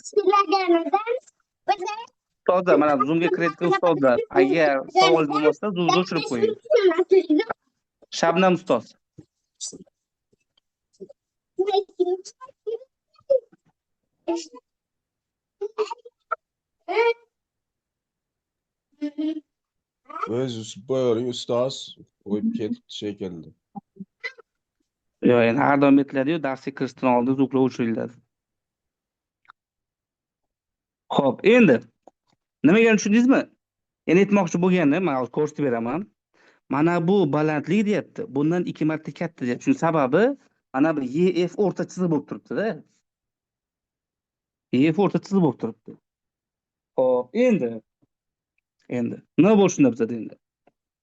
Ustozlar, mana Zoomga kirayotgan ustozlar, agar savol bo'lmasa, Zoomni o'chirib qo'ying. Shabnam ustoz. O'zingiz buyuring ustoz, qo'yib ketibdi shekilli. Yo'q, endi har doim aytiladi-yu, darsga kirishdan oldin Zoomlar o'chiriladi. Xo'p, endi nimaga tushundingizmi? Endi aytmoqchi bo'lganim, men hozir ko'rsatib beraman. Mana bu balandlik deyapti. Bundan 2 marta katta deyapti. Shuning sababi mana bu EF o'rta chiziq bo'lib turibdi-da. EF o'rta chiziq bo'lib turibdi. Xo'p, endi nima bo'lishini bizda endi.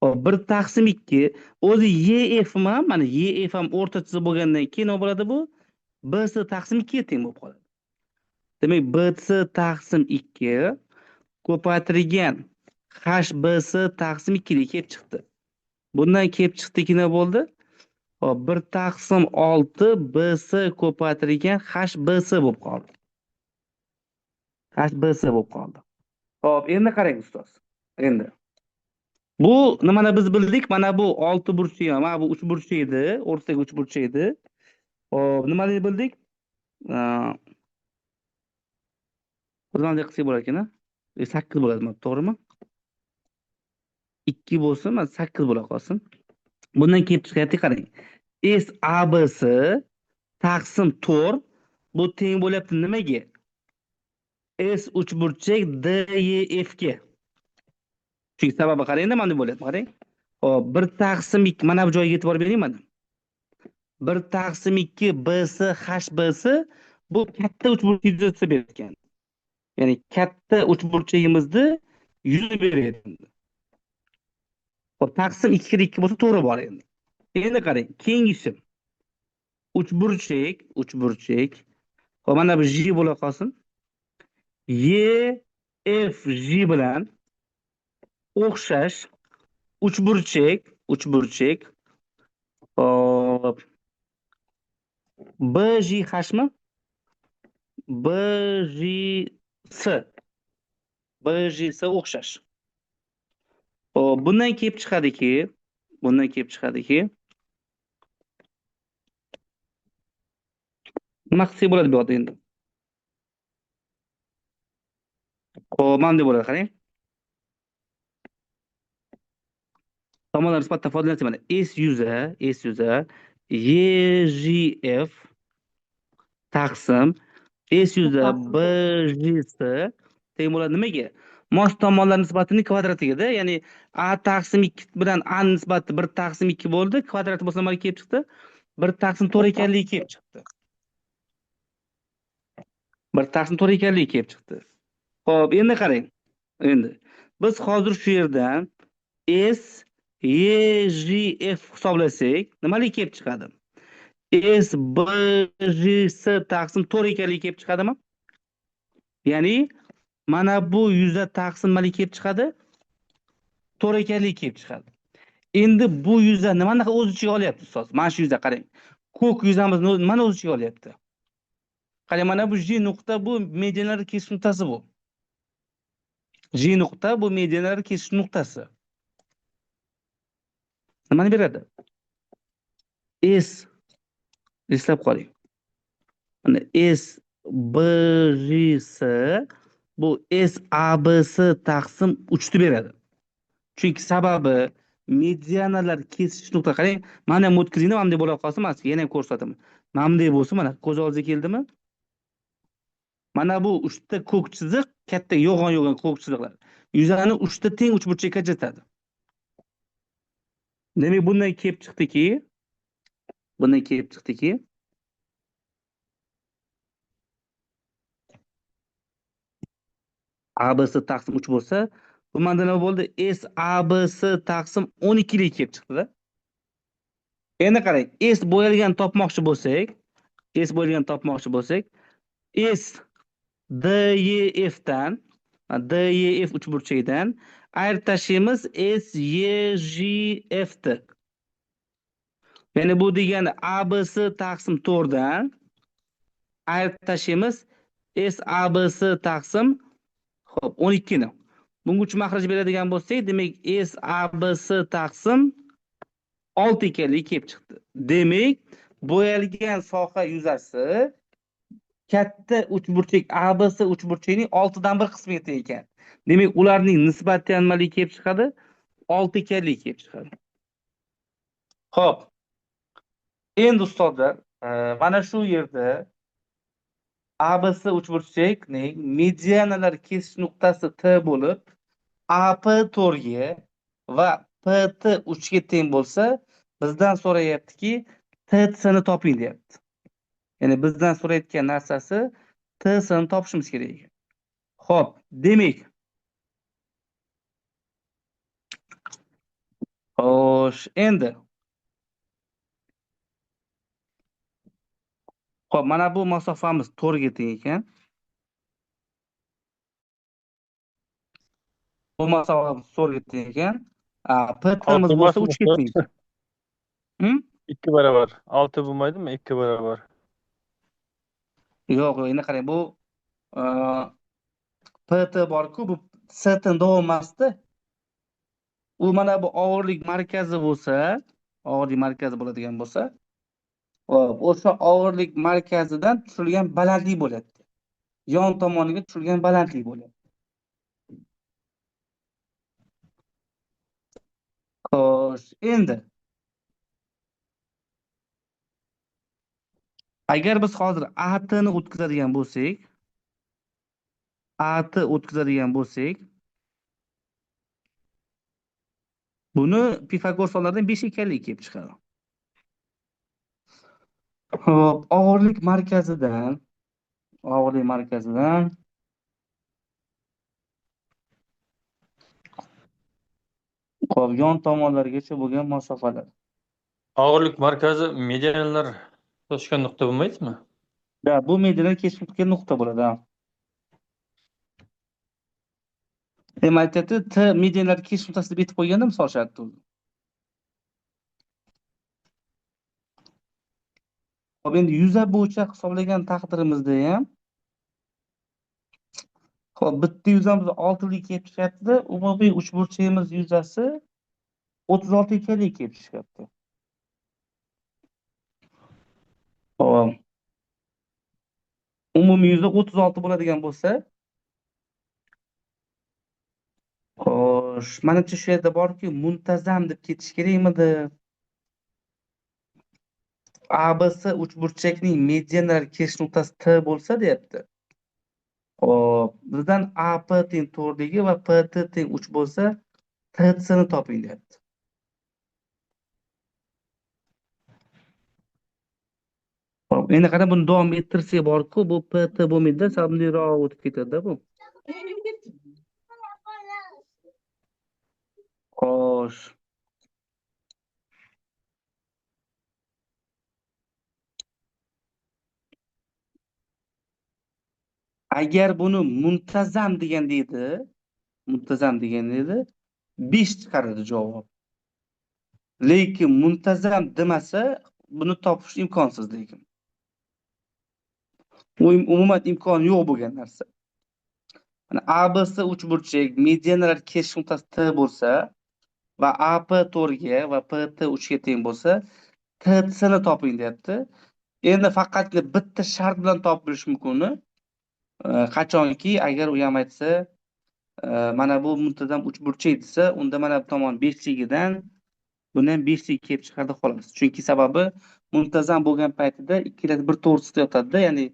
Xo'p, 1/2 o'zi EF ham, mana EF ham o'rta chiziq bo'lgandan keyin nima bo'ladi bu? BC taqsim 2 ga teng bo'lib qoladi. Demak, BC taqsim 2 ko'paytirilgan HBC taqsim 2 ga kelib chiqdi. Bundan kelib chiqdiki nima bo'ldi? Hop, 1/6 BC ko'paytirilgan HBC bo'lib qoldi. HBC bo'lib qoldi. Hop, endi qarang ustoz. Endi. Bu nimani biz bildik? Mana bu 6 burchak, mana bu 3 burchak edi, o'rtadagi 3 burchak edi. Hop, nimani bildik? Qanday qilsak bo'lar ekan? 8 bo'ladi, to'g'rimi? 2 bo'lsin, 8 bo'la qolsin. Bundan kelib chiqyapti, qarang. SABC taqsim 4 bu teng bo'lyapti nimaga? S uchburchak DEF ga. Chunki sababi qarangda, mana bu bo'lyapti, qarang. Hop, 1/2 mana bu joyga e'tibor bering mana. 1/2 BC HBC bu katta uchburchak yuzasi bergan. Ya'ni katta uchburchagimizni yuzi beradi. Hop, taqsim 2 ga 2 bo'lsa to'g'ri bor endi. Endi qarang, keyingisi uchburchak. Hop, mana bu J bo'la qolsin. EFG bilan o'xshash uchburchak. Hop. BJH mi? BJS o'xshash. Hop, bundan kelib chiqadiki, nima qilsak bo'ladi bu yerda endi? Hop, mana deb bo'ladi, qarang. Tomonlar nisbatan foydalansak mana S yuza EGF taqsim S yuza BJS teng bo'ladi nimaga? Mos tomonlar nisbatining kvadratiga-da, ya'ni A taqsim 2 bilan A nisbati 1/2 bo'ldi, kvadrati bo'lsa nima kelib chiqdi? 1/4 ekanligi kelib chiqdi. 1/4 ekanligi kelib chiqdi. Xo'p, endi qarang. Endi biz hozir shu yerdan S EGF hisoblasak, nimalik kelib chiqadi? S BJS taqsim 4 ekanligi kelib chiqadimi? Ya'ni mana bu yuza taqsim nimalik kelib chiqadi? 4 ekanligi kelib chiqadi. Endi bu yuza nimani o'z ichiga olyapti ustoz? Mana shu yuza qarang. ko'k yuzamizni mana o'z ichiga olyapti. Qarang, mana bu J nuqta bu medianlar kesish nuqtasi bu. J nuqta bu medianlar kesish nuqtasi. Nimani beradi? S eslab qoling. Mana S BJS bu S ABC taqsim 3 ni beradi. Chunki sababi medianalar kesish nuqta. Qarang, mana ham o'tkazingda mana bunday bo'la qolsa, mana yana ham ko'rsataman. Mana bunday bo'lsa, mana ko'z oldiga keldimi? Mana bu 3 ta ko'k chiziq, katta yo'g'on ko'k chiziqlar. Yuzani 3 ta teng uchburchakka ajratadi. Demak, bundan kelib chiqdiki, ABC taqsim 3 bo'lsa, bu menda nima bo'ldi? S ABC taqsim 12 lik kelib chiqdi-da. Endi qarang, S bo'yalgan topmoqchi bo'lsak, S DEF dan, DEF uchburchagidan ayirib tashlaymiz SYJF ni. Ya'ni bu degani ABC taqsim 4 dan ayirib tashlaymiz SABC taqsim 12 ni. Bunga 3 mahraj beradigan bo'lsak, demak SABC taqsim 6 ekanligi kelib chiqdi. Demak, bo'yalgan soha yuzasi katta uchburchak ABC uchburchagining 6 dan 1 qismiga teng ekan. Demak, ularning nisbatiy nimaligi kelib chiqadi? 6 ekanligi kelib chiqadi. Xo'p. Endi ustozlar, mana shu yerda ABC uchburchakning medianalar kesish nuqtasi T bo'lib, AP 4 ga va PT 3 ga teng bo'lsa, bizdan so'rayaptiki, TC ni toping deyapti. Ya'ni bizdan so'rayotgan narsasi TC ni topishimiz kerak ekan. Xo'p, demak, xo'sh, endi xo'p, mana bu masofamiz 4 ga teng ekan. Bu masofamiz 4 ga teng ekan. PT'miz bo'lsa 3 ga teng ekan. 2 barobar. 6 bo'lmaydimi? 2 barobar. Yo'q, endi qarang, bu PT bor-ku, bu ST ni davom emasdi. U mana bu og'irlik markazi bo'ladigan bo'lsa, hop, o'sha og'irlik markazidan tushirilgan balandlik bo'ladi. Yon tomoniga tushirilgan balandlik bo'ladi. Xo'sh, endi agar biz hozir AT ni o'tkazadigan bo'lsak, buni Pifagor sonlaridan 5 ekanligi kelib chiqadi. Hop, og'irlik markazidan hop, yon tomonlargacha bo'lgan masofalar. Og'irlik markazi medianalar to'sgan nuqta bo'lmaydimi? Da, bu medialar kesib o'tgan nuqta bo'ladi. Demak, T medialar kesib nuqtasi deb aytib qo'yganda misol shartda. Hop, endi yuza bo'yicha hisoblagan taqdirimizda ham hop, bitta yuzamiz 6 lik kelib chiqyapti. Umumiy uchburchagimiz yuzasi 36 ekanligi kelib chiqyapti. Hop. Umumiy yuza 36 bo'ladigan bo'lsa, xo'sh, menimcha shu yerda borki, muntazam deb ketish kerakmidi? ABC uchburchakning medianar kesish nuqtasi T bo'lsa deyapti. Hop, bizdan AP teng 4 va PT teng 3 bo'lsa, TC ni toping deyapti. Hop, endi qara buni davom ettirsak bor-ku, bu PT bo'lmaydi, sal bundayroq o'tib ketadi bu. Xo'sh. Agar buni muntazam deganda edi, 5 chiqaradi javob. Lekin muntazam demasa, buni topish imkonsiz lekin. Bu umuman imkoni yo'q bo'lgan narsa. Mana ABC uchburchak medianlar kesishma nuqtasi T bo'lsa va AP to'rtga va PT 3 ga teng bo'lsa, TC'ni toping deyapti. Endi faqatgina bitta shart bilan topib bilish mumkin. Qachonki agar u ham aytsa, mana bu muntazam uchburchak desa, unda mana bu tomon 5ligidan buni ham 5lik kelib chiqardi xolos. Chunki sababi muntazam bo'lgan paytida ikkalasi bir to'g'risida yotadi, ya'ni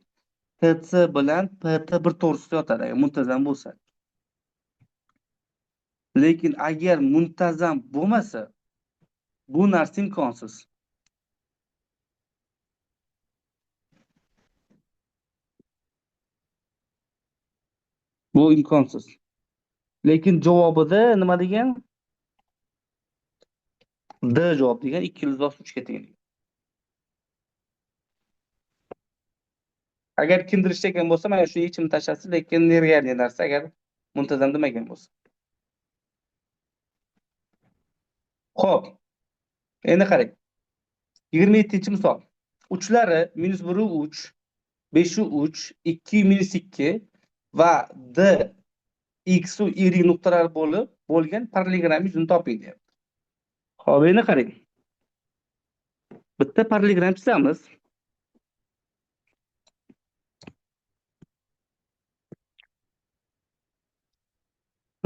TC bilan PT bir to'g'risida yotadi agar muntazam bo'lsa. Lekin agar muntazam bo'lmasa, bu narsa imkonsiz. Bu imkonsiz. Lekin javobida nima degan? D javob degan 2 ildiz 3 ga teng. Agar kimdir ishlagan bo'lsa, mana shu yechimni tashlasa, lekin nerealniy narsa agar muntazam demagan bo'lsa. Xo'p. Endi qarang. 27-misol. Uchlari -1 3, 5 3, 2 -2 va D x u y nuqtalar bo'lgan parallelogram yuzini toping deyapti. Xo'p, endi qarang. Bitta parallelogram chizamiz.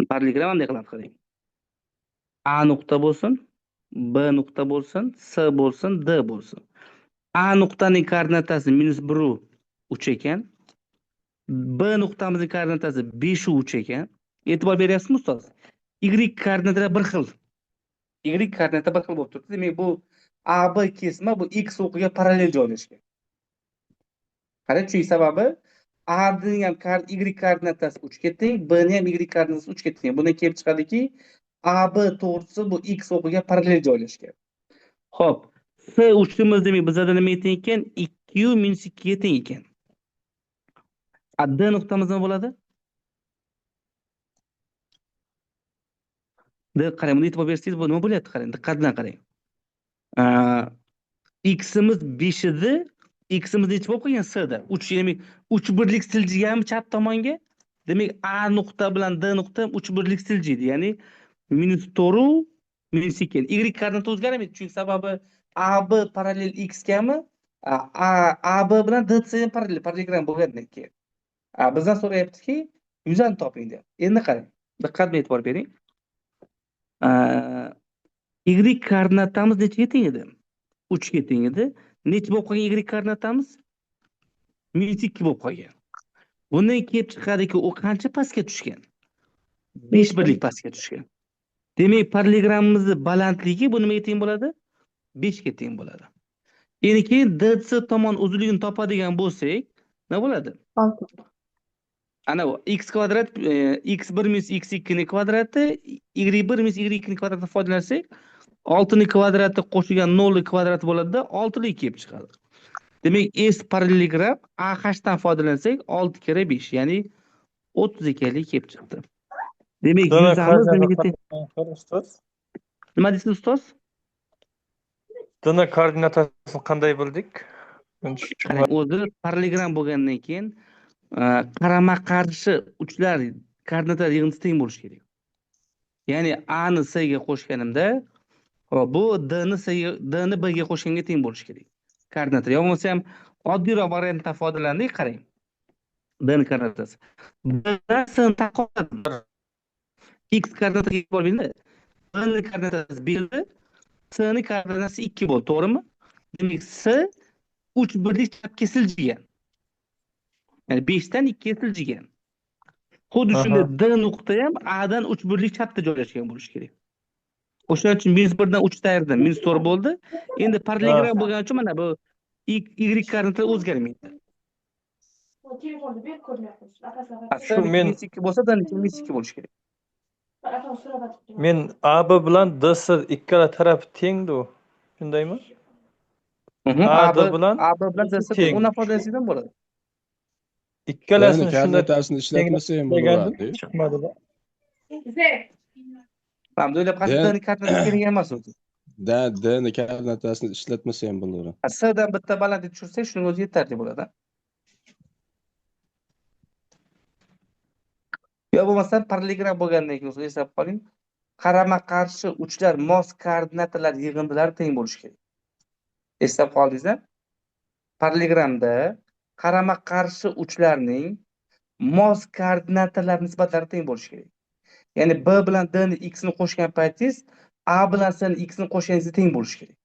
Parallelogram qanday qilamiz qarang. A nuqta bo'lsin, B nuqta bo'lsin, C bo'lsin, D bo'lsin. A nuqtaning koordinatasi -1 3 ekan. B nuqtamizning koordinatasi 5 3 ekan. E'tibor beryapsizmi ustoz? Y koordinatlari bir xil. Y koordinati bir xil bo'lib turibdi. Demak, bu AB kesma bu X o'qiga parallel joylashgan. Qarang, chunki sababi A ning ham Y koordinatasi 3 ga teng, B ning ham Y koordinatasi 3 ga teng. Bundan kelib chiqadiki, AB to'g'risi bu X o'qiga parallel joylashgan. Xo'p, C uchimiz demak bizda nimaga teng ekan? 2 - -2 ga teng ekan. D nuqtamiz nima bo'ladi? Qarang, buni e'tibor bersangiz bu nima bo'lyapti? Qarang, diqqat bilan qarang. X'imiz 5 edi, X'imiz necha bo'lib qolgan C'da? 3, ya'ni 3 birlik siljiganmi chap tomonga? Demak, A nuqta bilan D nuqta 3 birlik siljiydi, ya'ni -4 -2. Y koordinati o'zgarmaydi, chunki sababi AB parallel X gami, AB bilan DC ham parallelogram bo'lgandan keyin. Bizdan so'rayaptiki, yuzani toping deyapti. Endi qarang, diqqat bilan e'tibor bering. Y koordinatamiz nechaga teng edi? 3 ga teng edi. Necha bo'lib qolgan Y koordinatamiz? -2 bo'lib qolgan. Bundan kelib chiqadiki, u qancha pastga tushgan? 5 birlik pastga tushgan. Demak, parallelogramimizning balandligi bu nimaga teng bo'ladi? 5 ga teng bo'ladi. Endi keyin DC tomon uzunligini topadigan bo'lsak, nima bo'ladi? 6. Ana bu x kvadrat x1 - x2 ning kvadrati, y1 - y2 ning kvadratidan foydalansak, 6 ning kvadrati qo'shilgan 0 ning kvadrati bo'ladi-da, 6 lik kelib chiqadi. Demak, S parallelogram AH dan foydalansak 6 kere 5, ya'ni 30 ekanligi kelib chiqdi. Demak, yuzamiz nimaga teng? Nima deysiz ustoz? Dana koordinatasini qanday bildik? O'zi parallelogram bo'lgandan keyin qarama-qarshi uchlar koordinatlar yig'indisi teng bo'lishi kerak. Ya'ni A ni C ga qo'shganimda, bu D ni B ga qo'shganga teng bo'lishi kerak. Koordinatlar. Yo bo'lmasa ham oddiyroq variantdan foydalandik, qarang. D ni koordinatasi. B C ni taqobiladi. X koordinatiga e'tibor bering. B ni koordinatasi 1, C ni koordinatasi 2 bo'ldi, to'g'rimi? Demak, C 3 birlik chapga siljigan. Yani 5 dan 2 ga siljigan. Xuddi shunday D nuqta ham A dan 3 birlik chapda joylashgan bo'lishi kerak. O'shaning uchun -1 dan 3 ayirdim, -4 bo'ldi. Endi parallelogram bo'lgani uchun mana bu Y koordinatlari o'zgarmaydi. Shu men -2 bo'lsa, D -2 bo'lishi kerak. men AB bilan DC ikkala tarafi tengdi. Shundaymi? AB bilan DC undan foydalansak ham bo'ladi. Ikkalasini shunda koordinatasini ishlatmasa ham bo'laveradi. chiqmadi-da. Hamda o'ylab qarashdan koordinatasi kerak emas o'zi. D ni koordinatasini ishlatmasa ham bo'laveradi. S'dan bitta balandlik tushirsak, shuning o'zi yetarli bo'ladi. Yo bo'lmasam parallelogram bo'lgandan keyin o'zi eslab qoling. Qarama-qarshi uchlar mos koordinatalar yig'indilari teng bo'lishi kerak. Eslab qoldingizmi? Parallelogramda qarama-qarshi uchlarning mos koordinatalar nisbatlari teng bo'lishi kerak. Ya'ni B bilan D ni x ni qo'shgan paytingiz A bilan C ni x ni qo'shganingizda teng bo'lishi kerak.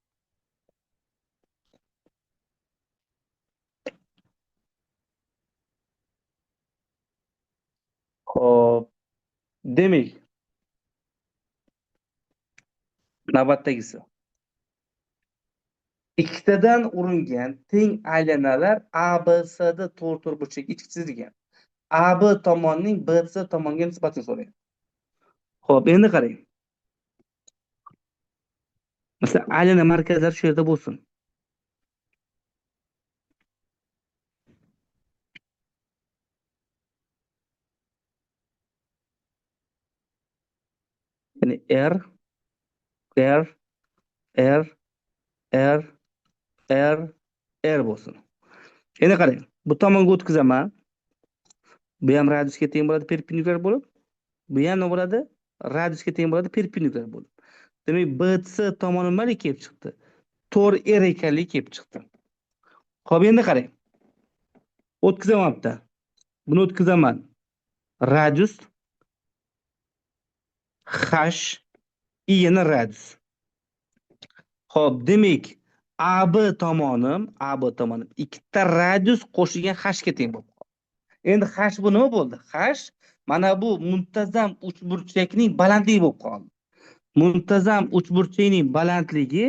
Xo'p, demak, navbatdagisi. Ikkitadan uringan teng aylanalar ABCda to'rt burchak ichki chizilgan. AB tomonning BC tomonga nisbatini so'raydi. Xo'p, endi qarang. Masalan, aylana markazlari shu yerda bo'lsin. Ya'ni R bo'lsin. Endi qarang, bu tomonga o'tkazaman. Bu ham radiusga teng bo'ladi perpendikulyar bo'lib, bu ham nima bo'ladi? Radiusga teng bo'ladi perpendikulyar bo'lib. Demak, BC tomoni nimaga kelib chiqdi? 4R ekanligi kelib chiqdi. Xo'p, endi qarang. O'tkazamabdi. Buni o'tkazaman. Radius h i yana radius. Xo'p, demak, AB tomonim ikkita radius qo'shilgan h ga teng bo'lib qoldi. Endi h bu nima bo'ldi? H mana bu muntazam uchburchakning balandligi bo'lib qoldi. Muntazam uchburchakning balandligi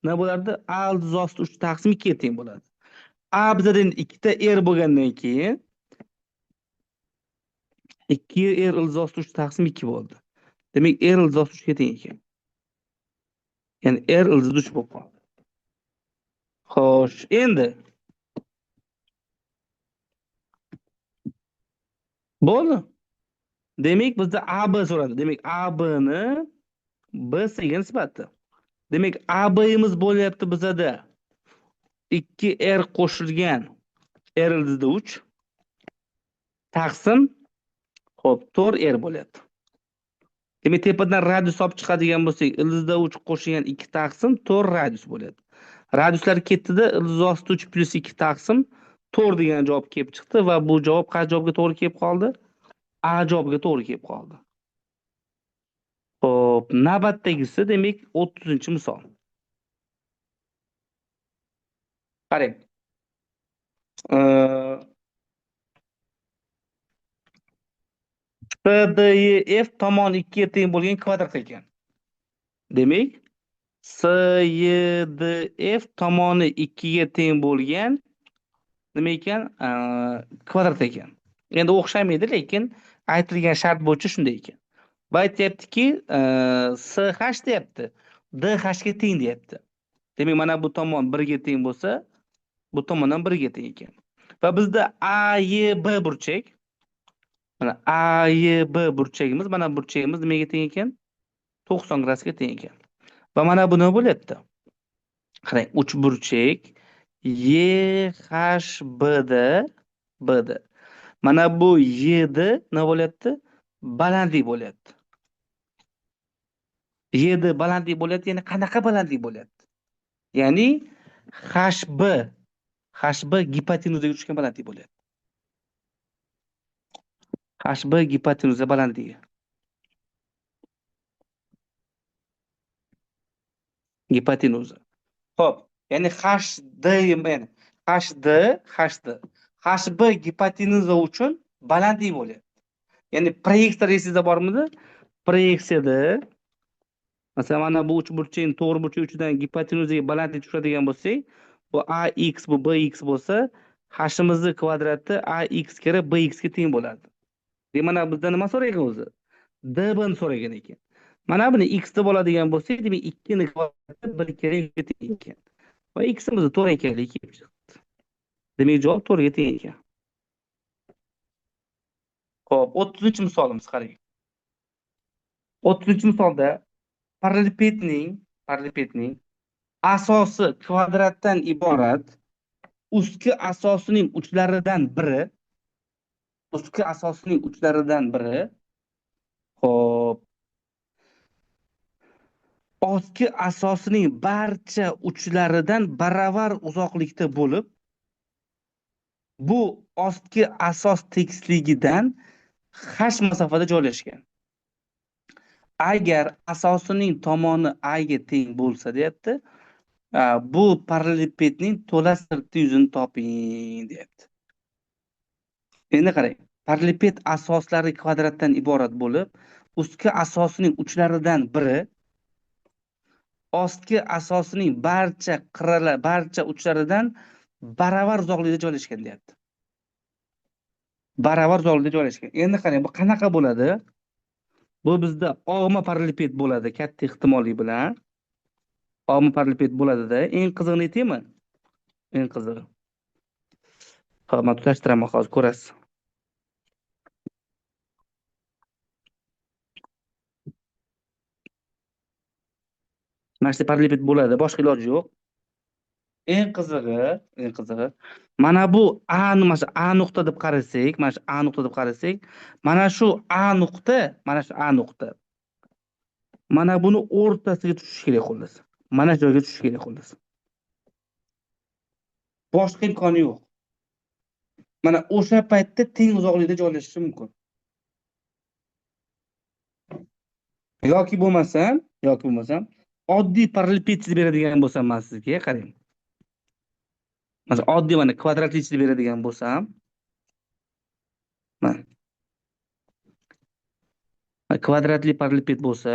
nima bo'lardi? A ildizosi 3 taqsim 2 ga teng bo'ladi. A bizda endi ikkita r bo'lgandan keyin 2 r ildizosi 3 taqsim 2 bo'ldi. Demak, r ildizosi 3 ga teng ekan. Ya'ni r ildizi 3 bo'lib qoldi. Xo'sh, endi bo'ldi. Demak, bizda AB so'radi. Demak, AB ni BC ga nisbati. Demak, AB'imiz bo'lyapti bizada 2R qo'shilgan R ildizida 3 taqsim xo'p 4R bo'lyapti. Demak, tepadan radius olib chiqadigan bo'lsak, ildizida 3 qo'shilgan 2 taqsim 4 radius bo'ladi. Radiuslar ketdi-da, ildizosi 3 plus 2 taqsim 4 degan javob kelib chiqdi va bu javob qaysi javobga to'g'ri kelib qoldi? A javobiga to'g'ri kelib qoldi. Xo'p, navbatdagisi demak 30-misol. Qarang. CDF tomon 2 ga teng bo'lgan kvadrat ekan. Demak, CDF tomoni 2 ga teng bo'lgan nima ekan? Kvadrat ekan. Endi o'xshamaydi, lekin aytilgan shart bo'yicha shunday ekan. Va aytayaptiki, CH deyapti, DH ga teng deyapti. Demak, mana bu tomon 1 ga teng bo'lsa, bu tomon ham 1 ga teng ekan. Va bizda AYB burchak, mana AYB burchagimiz, mana burchagimiz nimaga teng ekan? 90 gradusga teng ekan. Va mana bu nima bo'lyapti? Qarang, uchburchak YHBD. Mana bu YD nima bo'lyapti? Balandlik bo'lyapti. YD balandlik bo'lyapti, ya'ni qanaqa balandlik bo'lyapti? Ya'ni HB gipotenuzaga tushgan balandlik bo'lyapti. HB gipotenuza balandligi. Gipotenuza. Xo'p, ya'ni HB gipotenuza uchun balandlik bo'lyapti. Ya'ni proyeksiya esingizda bormidi? Proyeksiyada masalan mana bu uchburchakning to'g'ri burchak uchidan gipotenuzaga balandlik tushadigan bo'lsak, bu AX bu BX bo'lsa, h'imizni kvadrati AX kira BX ga teng bo'ladi. Demak, mana bizdan nima so'ragan o'zi? DB ni so'ragan ekan. Mana buni x deb oladigan bo'lsak, demak 2 ni kvadrati 1 kira ga teng ekan. Va x'imiz 4 ekanligi kelib chiqdi. Demak, javob 4 ga teng ekan. Xo'p, 30-misolimiz qarang. 30-misolda parallelepipedning parallelpedning asosi kvadratdan iborat, ustki asosining uchlaridan biri, hop, ostki asosining barcha uchlaridan baravar uzoqlikda bo'lib, bu ostki asos tekisligidan h masofada joylashgan. Agar asosining tomoni a ga teng bo'lsa, deyapti, bu parallelpedning to'la sirtqi yuzini toping, deyapti. Endi qarang, parallelped asoslari kvadratdan iborat bo'lib, ustki asosining uchlaridan biri ostki asosining barcha uchlaridan baravar uzoqlikda joylashgan, deyapti. Baravar uzoqlikda joylashgan. Endi qarang, bu qanaqa bo'ladi? Bu bizda og'ma parallelped bo'ladi, katta ehtimollik bilan. Og'ma parallelped bo'ladida. Eng qizig'ini aytaymi? Eng qizig'i. Hop, men tutashtiraman, hozir ko'rasiz. Mana shu parallelped bo'ladi, boshqa iloji yo'q. Eng qizig'i, mana bu mana shu A nuqta deb qarasak, mana shu A nuqta, mana buni o'rtasiga tushishi kerak xullas. Mana shu joyga tushishi kerak xullas. Boshqa imkoni yo'q. Mana o'sha paytda teng uzoqlikda joylashishi mumkin. Yoki bo'lmasam, oddiy parallelped chizib beradigan bo'lsam, men sizga qarang. Mana oddiy mana kvadratli chizib beradigan bo'lsam, mana kvadratli parallelped bo'lsa,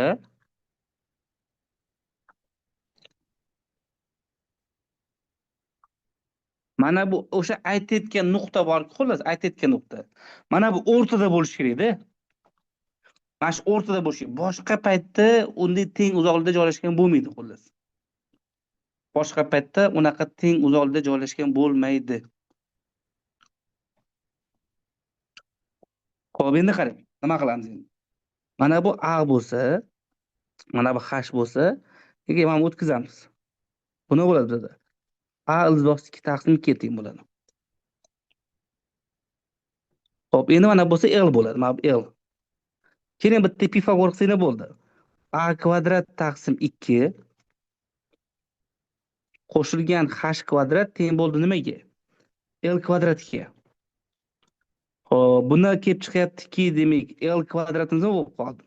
mana bu o'sha aytayotgan nuqta bor, xullas aytayotgan nuqta. Mana bu o'rtada bo'lishi kerak-da. Mana shu o'rtada bo'lishi. Boshqa paytda unday teng uzoqlikda joylashgan bo'lmaydi, xullas. Boshqa paytda unaqa teng uzoqlikda joylashgan bo'lmaydi. Xo'p, endi qarang, nima qilamiz endi? Mana bu A bo'lsa, mana bu H bo'lsa, nega mana o'tkazamiz. Buni bo'ladi bizda. A ildiz 2 taqsim 2 ga teng bo'ladi. Xo'p, endi mana bo'lsa L bo'ladi. Mana bu L. Keling bitta Pifagor qilsanglar bo'ldi. A kvadrat taqsim 2 qo'shilgan H kvadrat teng bo'ldi nimaga? L kvadratga. Xo'p, buni kelib chiqyaptiki, demak, L kvadratimiz nima bo'lib qoldi?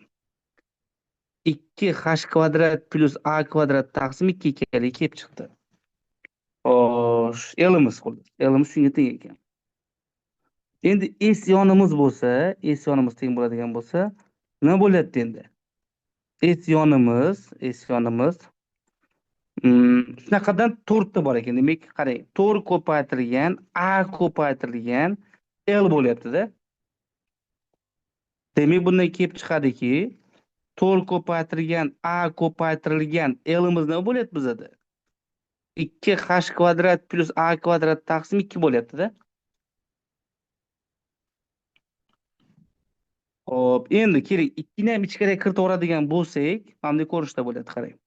2H kvadrat plus A kvadrat taqsim 2 kelib chiqdi. Xo'sh, L'imiz xullas. L'imiz shunga teng ekan. Endi S yonimiz bo'lsa, S yonimiz teng bo'ladigan bo'lsa, nima bo'lyapti endi? S yonimiz shunaqadan 4 ta bor ekan. Demak, qarang, 4 ko'paytirilgan A ko'paytirilgan L bo'lyapti-da. Demak, bundan kelib chiqadiki, 4 ko'paytirilgan A ko'paytirilgan L'imiz nima bo'lyapti bizda? 2H kvadrat plus A kvadrat taqsim 2 bo'lyapti-da. Xo'p, endi kerak, 2 ni ham ichkariga kiritaveradigan bo'lsak, mana bunday ko'rinishda bo'lyapti, qarang.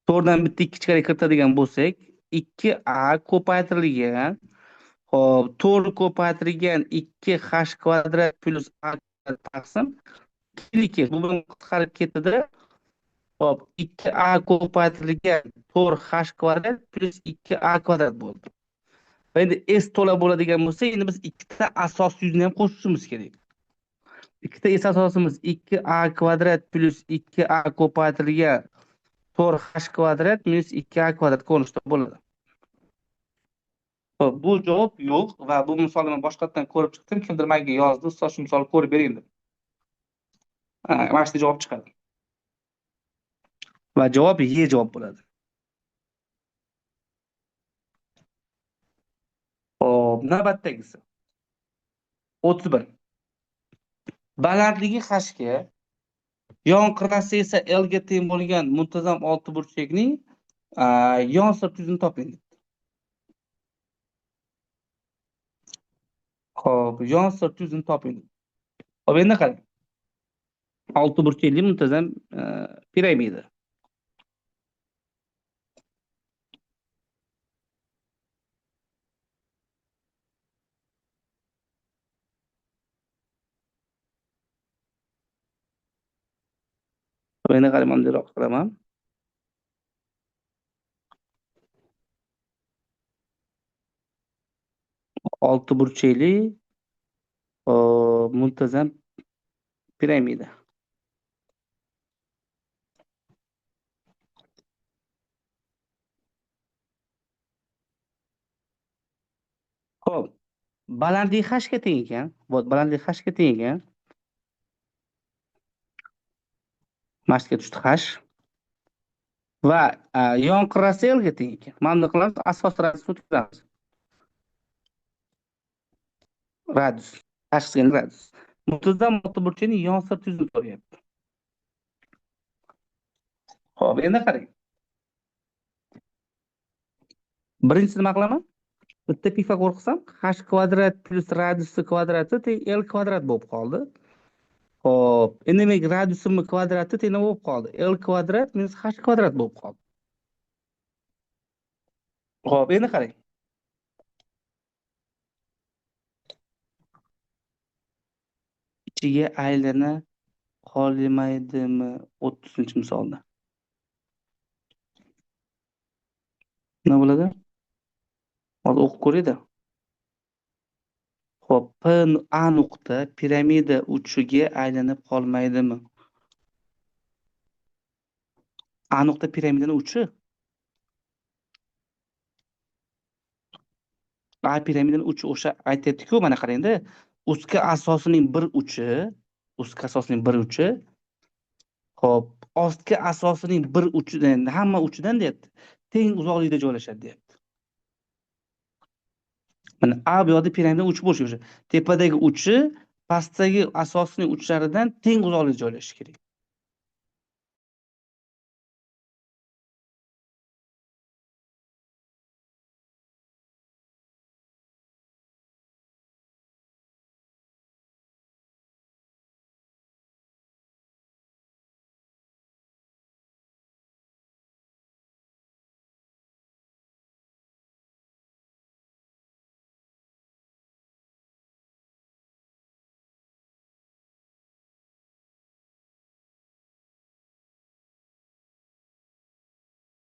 4 dan bitta 2 ichkariga kiritadigan bo'lsak, 2A ko'paytirilgan, hop, 4 ko'paytirilgan 2H kvadrat plus A kvadrat taqsim 2 bu bilan qisqarib ketdi-da. Hop, 2A ko'paytirilgan 4H kvadrat plus 2A kvadrat bo'ldi. Endi S to'la bo'ladigan bo'lsa, endi biz ikkita asos yuzni ham qo'shishimiz kerak. Ikkita S asosimiz 2A kvadrat plus 2A ko'paytirilgan 4H kvadrat minus 2A kvadrat ko'rinishda bo'ladi. Xo'p, bu javob yo'q va bu misolni men boshqatdan ko'rib chiqdim. Kimdir menga yozdi, ustoz shu misolni ko'rib bering deb. Mana shu javob chiqadi. Va javob Y javob bo'ladi. Xo'p, navbatdagisi. 31. Balandligi h ga, yon qirrasi esa L ga teng bo'lgan muntazam oltiburchakning yon sirt yuzini toping. Xo'p, yon sirt yuzini toping. Xo'p, endi qarang. Oltiburchakli muntazam piramida. Endi qarang, bundoq qilaman. Olti burchakli muntazam piramida. Xo'p, balandlik hga teng ekan. Balandlik hga teng ekan. Mashga tushdi h. Va yon qirrasi L ga teng ekan. Mana bunday qilamiz, asos radiusni o'tkazamiz. Radius. H degan radius. Muntazam olti burchakning yon-sir tuzini so'rayapti. Xo'p, endi qarang. Birinchisi nima qilaman? Bitta Pifagor qilsam, h kvadrat plus radiusi kvadrati teng L kvadrat bo'lib qoldi. Xo'p, endi demak radiusimi kvadrati teng nima bo'lib qoldi? L kvadrat minus h kvadrat bo'lib qoldi. Xo'p, endi qarang. Ichiga aylana qolmaydimi 30-misolda? Nima bo'ladi? Hozir o'qib ko'ring-da. Xo'p, A nuqta piramida uchiga aylanib qolmaydimi? A nuqta piramidaning uchi. A piramidaning uchi o'sha aytayapti-ku, mana qarang-da. Ustki asosining bir uchi, xo'p, ostki asosining bir uchidan, hamma uchidan deyapti. Teng uzoqlikda joylashadi deyapti. Mana A bu yoqda piramidaning uchi bo'lishi o'sha. Tepadagi uchi pastdagi asosining uchlaridan teng uzoqlikda joylashishi kerak.